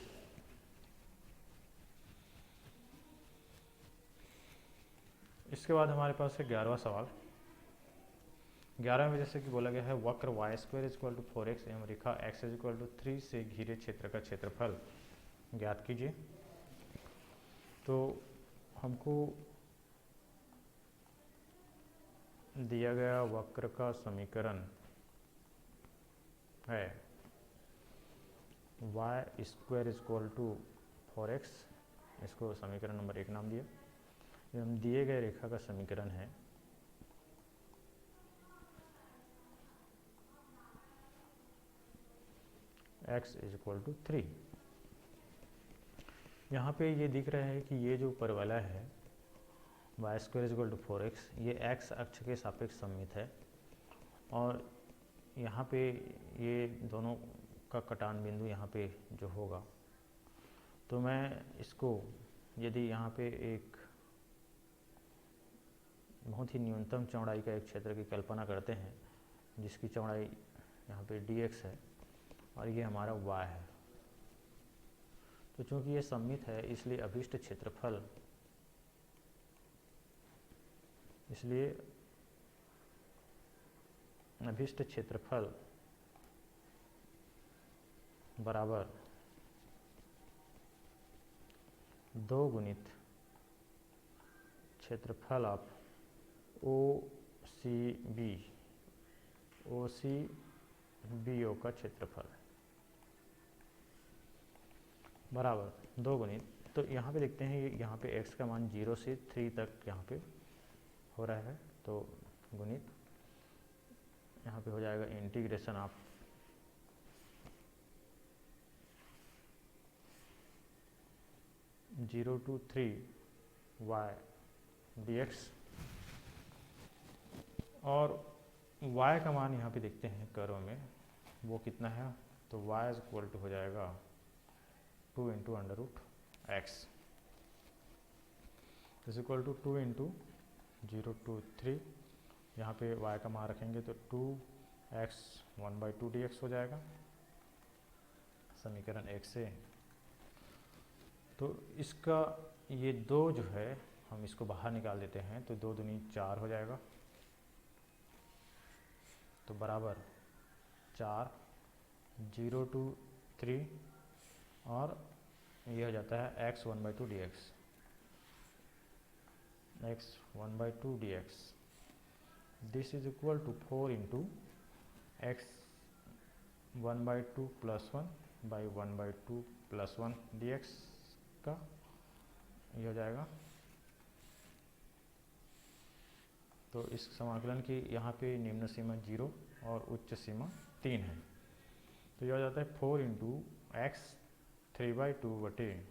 Speaker 1: इसके बाद हमारे पास है 11वां सवाल। 11वें जैसे कि बोला गया है वक्र y square is equal to 4x एवं रेखा x इज इक्वल टू 3 से घिरे क्षेत्र का क्षेत्रफल ज्ञात कीजिए। तो हमको दिया गया वक्र का समीकरण है y square is equal to 4x, इसको समीकरण नंबर 1 नाम दिया। एवं दिए गए रेखा का समीकरण है x इज इक्वल टू 3। यहाँ पे ये दिख रहा है कि ये जो परवलय है y square is equal to 4x, ये x अक्ष के सापेक्ष सममित है और यहाँ पे ये दोनों का कटान बिंदु यहाँ पे जो होगा, तो मैं इसको यदि यहाँ पे एक बहुत ही न्यूनतम चौड़ाई का एक क्षेत्र की कल्पना करते हैं जिसकी चौड़ाई यहाँ पे dx है और ये हमारा y है, तो चूंकि ये सममित है इसलिए अभीष्ट क्षेत्रफल बराबर 2 गुणित क्षेत्रफल ऑफ OCBO का क्षेत्रफल बराबर 2 गुणित, तो यहाँ पे देखते हैं यहाँ पे x का मान 0 से 3 तक यहाँ पे हो रहा है, तो गुणित यहाँ पे हो जाएगा integration of zero to 3 y dx और y का मान यहाँ पे देखते हैं कर्व में वो कितना है, तो y इज इक्वल टू हो जाएगा 2 into under root x is equal to 2 into 0 to 3, यहाँ पे y का मान रखेंगे तो 2x 1/2 dx हो जाएगा समीकरण 1 से। तो इसका ये 2 जो है हम इसको बाहर निकाल देते हैं तो 2 दूनी 4 हो जाएगा, तो बराबर 4 0 to 3 और ये हो जाता है x 1/2 dx, x 1/2 dx this is equal to 4 into x 1/2 plus 1 by 1/2 plus 1 dx का ये हो जाएगा। तो इस समाकलन की यहाँ पे निम्न सीमा 0 और उच्च सीमा 3 है, तो यह हो जाता है 4 इंटू एक्स 3/2 बटे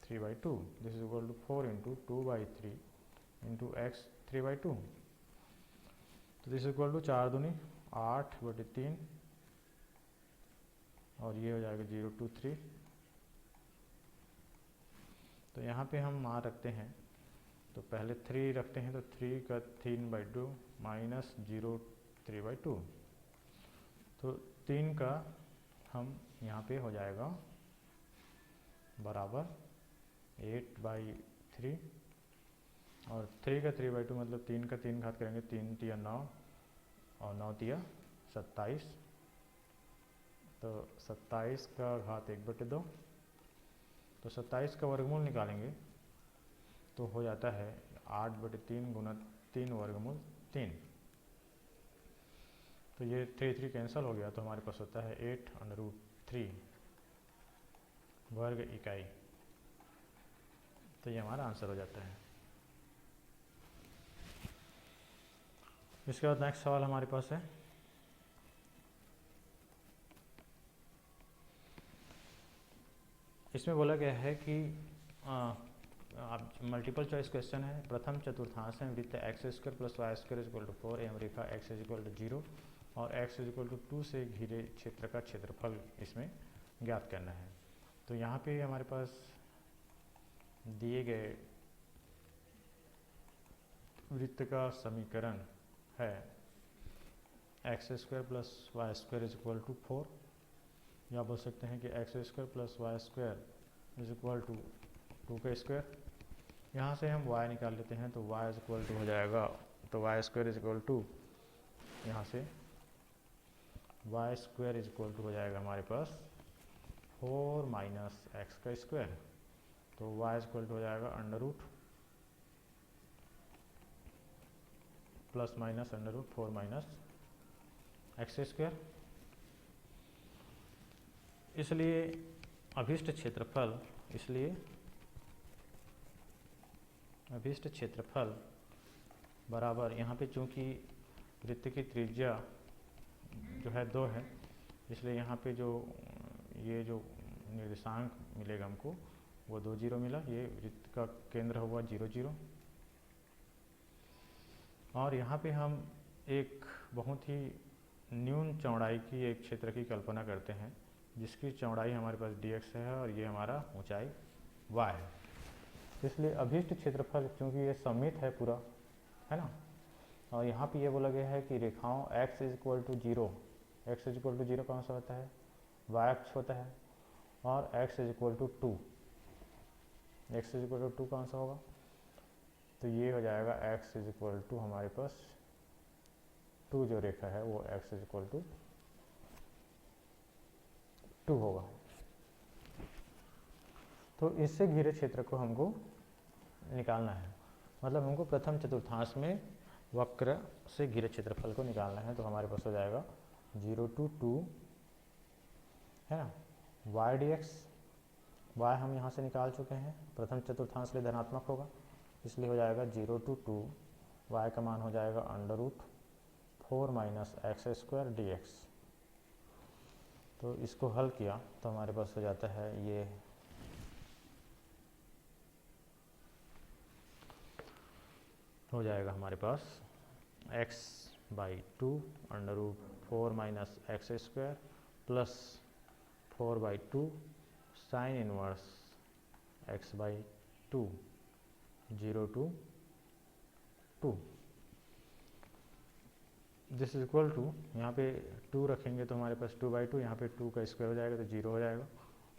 Speaker 1: 3/2 this is equal to 4 into 2/3 into x 3/2, तो दिस इज इक्वल टू 4 दूनी 8 बटे 3 और ये हो जाएगा 0 to 3। तो यहाँ पे हम मान रखते हैं, तो पहले 3 रखते हैं तो 3 का 3/2 माइनस 0 3/2, तो 3 का हम यहाँ पे हो जाएगा बराबर 8/3 और 3 का 3/2 मतलब 3 का 3 घात करेंगे 3 तिया 9 और 9 तिया 27, तो 27 का घात 1/2, तो 27 का वर्गमूल निकालेंगे तो हो जाता है 8/3 गुना 3 वर्गमूल 3, तो ये 3 कैंसिल हो गया, तो हमारे पास होता है 8√3 वर्ग इकाई, तो ये हमारा आंसर हो जाता है। इसके बाद नेक्स्ट सवाल हमारे पास है इसमें बोला गया है कि आप मल्टीपल चॉइस क्वेश्चन है। प्रथम चतुर्थांश में वृत्त x square plus y square is equal to 4 एवं रेखा एक्स इज इक्वल टू 0 और एक्स इज इक्वल टू 2 से घिरे क्षेत्र का क्षेत्रफल इसमें ज्ञात करना है। तो यहाँ पे हमारे पास दिए गए वृत्त का समीकरण है x square plus y square is equal to 4, या बोल सकते हैं कि x square plus y square is equal to 2 का स्क्वायर। यहाँ से हम y निकाल लेते हैं तो y इज इक्वल टू हो जाएगा, तो y square is equal to यहाँ से y square is equal to हो जाएगा हमारे पास 4 माइनस एक्स का स्क्वायर। तो वाई इक्वल टू हो जाएगा under root plus minus under root 4 minus x square. इसलिए अभीष्ट क्षेत्रफल बराबर, यहाँ पे चूँकि वृत्त की त्रिज्या जो है 2 है, इसलिए यहाँ पे जो ये जो निर्देशांक मिलेगा हमको वो 2 0 मिला। ये वृत्त का केंद्र हुआ 0 0। और यहाँ पे हम एक बहुत ही न्यून चौड़ाई की एक क्षेत्र की कल्पना करते हैं, जिसकी चौड़ाई हमारे पास dx है और ये हमारा ऊंचाई y है। इसलिए अभीष्ट क्षेत्रफल चूँकि ये सममित है पूरा, है ना, और यहाँ पे ये बोला गया है कि रेखाओं x is equal to 0, x is equal to 0 कौन सा होता है, y अक्ष होता है, और x is equal to 2, x is equal to 2 कौन सा होगा, तो ये हो जाएगा x इज इक्वल टू हमारे पास 2 जो रेखा है वो x इज इक्वल टू 2 होगा। तो इससे घिरे क्षेत्र को हमको निकालना है, मतलब हमको प्रथम चतुर्थांश में वक्र से घिरे क्षेत्रफल को निकालना है। तो हमारे पास हो जाएगा 0 to 2, है ना, y dx, y हम यहाँ से निकाल चुके हैं, प्रथम चतुर्थांश लिए धनात्मक होगा, इसलिए हो जाएगा 0 to 2, y का मान हो जाएगा under root 4 minus x square dx। तो इसको हल किया तो हमारे पास हो जाता है ये हो जाएगा हमारे पास x by 2 under root 4 minus x square plus 4 by 2 sine inverse x by 2 0 to 2। This is equal to, यहाँ पे 2 रखेंगे तो हमारे पास 2 बाई 2, यहाँ पे 2 का स्क्वायर हो जाएगा तो 0 हो जाएगा,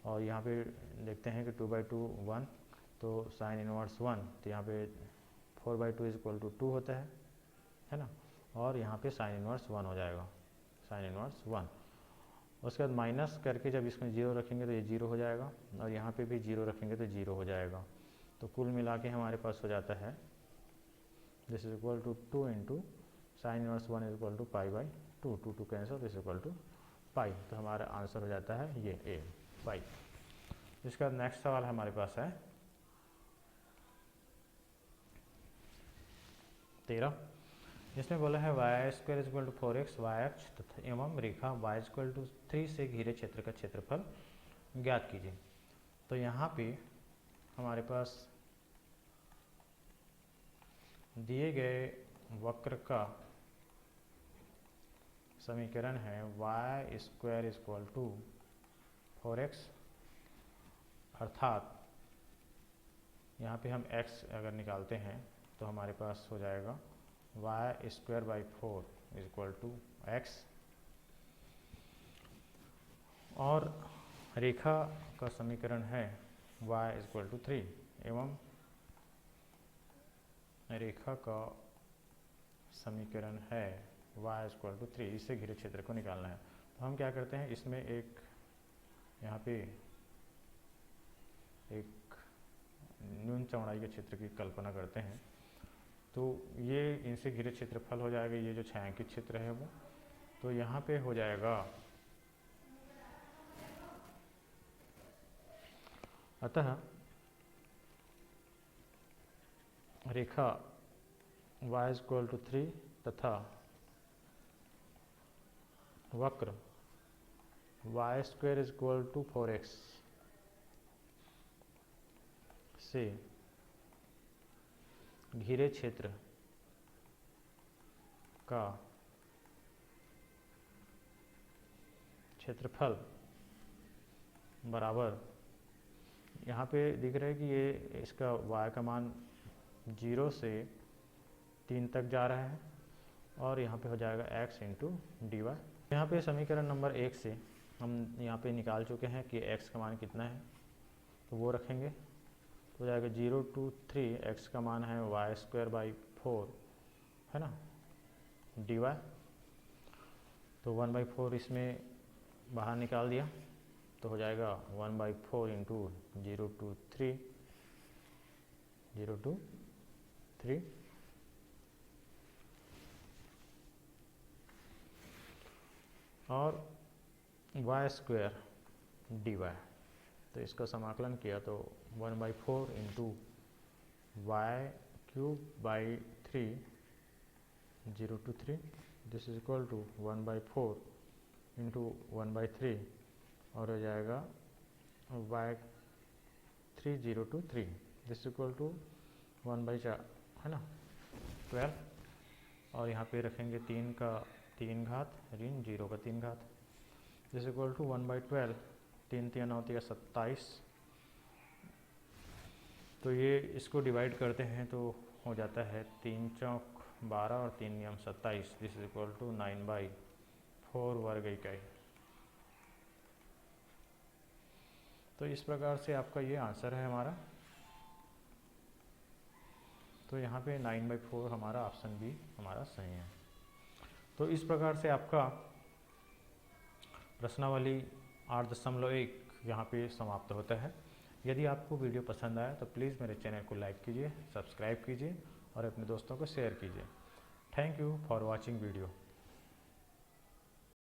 Speaker 1: और यहाँ पे देखते हैं कि 2 बाई 2 1, तो साइन इनवर्स 1, तो यहाँ पे 4 बाई 2 इज इक्वल टू 2 होता है ना, और यहाँ पे साइन इनवर्स 1 हो जाएगा, साइन इनवर्स 1। उसके बाद माइनस करके जब इसमें 0 रखेंगे तो ये 0 हो जाएगा, और यहाँ पे भी 0 रखेंगे तो 0 हो जाएगा। तो कुल मिला के हमारे पास हो जाता है this is equal to 2 into sine inverse 1 is equal to pi by 2, 2 2 cancel, this is equal to pi. तो हमारा आंसर हो जाता है ये ए पाई। इसके बाद नेक्स्ट सवाल हमारे पास है 13। इसमें बोला है y square is equal to 4x y अक्ष तथा एवं रेखा y इक्वल टू 3 से घिरे क्षेत्र का क्षेत्रफल ज्ञात कीजिए। तो यहाँ पे हमारे पास दिए गए वक्र का समीकरण है y square is equal to 4x, अर्थात यहाँ पे हम x अगर निकालते हैं तो हमारे पास हो जाएगा y square by 4 is equal to x, और रेखा का समीकरण है y इज इक्वल टू 3, एवं रेखा का समीकरण है y इज इक्वल टू 3, इससे घिरे क्षेत्र को निकालना है। तो हम क्या करते हैं, इसमें एक यहाँ पे एक न्यून चौड़ाई के क्षेत्र की कल्पना करते हैं। तो ये इनसे घिरे क्षेत्रफल हो जाएगा, ये जो छायांकित क्षेत्र है वो, तो यहाँ पे हो जाएगा, अतः रेखा y इज इक्वल टू 3 तथा वक्र y square is equal to 4x से घिरे क्षेत्र का क्षेत्रफल बराबर, यहाँ पे दिख रहा है कि ये इसका y का मान 0 से 3 तक जा रहा है, और यहाँ पे हो जाएगा x इंटू डी वाई। यहाँ पे समीकरण नंबर 1 से हम यहाँ पे निकाल चुके हैं कि x का मान कितना है, तो वो रखेंगे तो हो जाएगा 0 to 3, x का मान है वाई स्क्वायर बाई 4, है ना, डी वाई, तो 1/4 इसमें बाहर निकाल दिया तो हो जाएगा 1/4 इंटू 0 to 3 और y² dy। तो इसका समाकलन किया तो 1/4 into y³ 0 to 3 this is equal to 1/4 into 1/3 और हो जाएगा y3 0 to 3 this equal to 1/4 है ना 12। और यहाँ पे रखेंगे 3 का 3 घात ऋण 0 का 3 घात दिस इक्वल टू 1/12। 3 3 होती है 27। तो ये इसको डिवाइड करते हैं तो हो जाता है 3 चौक 12 और 3 नियम 27 दिस इज इक्वल टू 9/4 वर्ग इकाई। तो इस प्रकार से आपका ये आंसर है हमारा। तो यहाँ पे 9/4 हमारा ऑप्शन बी हमारा सही है। तो इस प्रकार से आपका प्रश्नावली 8.1 यहाँ पे समाप्त होता है। यदि आपको वीडियो पसंद आया तो प्लीज़ मेरे चैनल को लाइक कीजिए, सब्सक्राइब कीजिए और अपने दोस्तों को शेयर कीजिए। Thank you for watching video.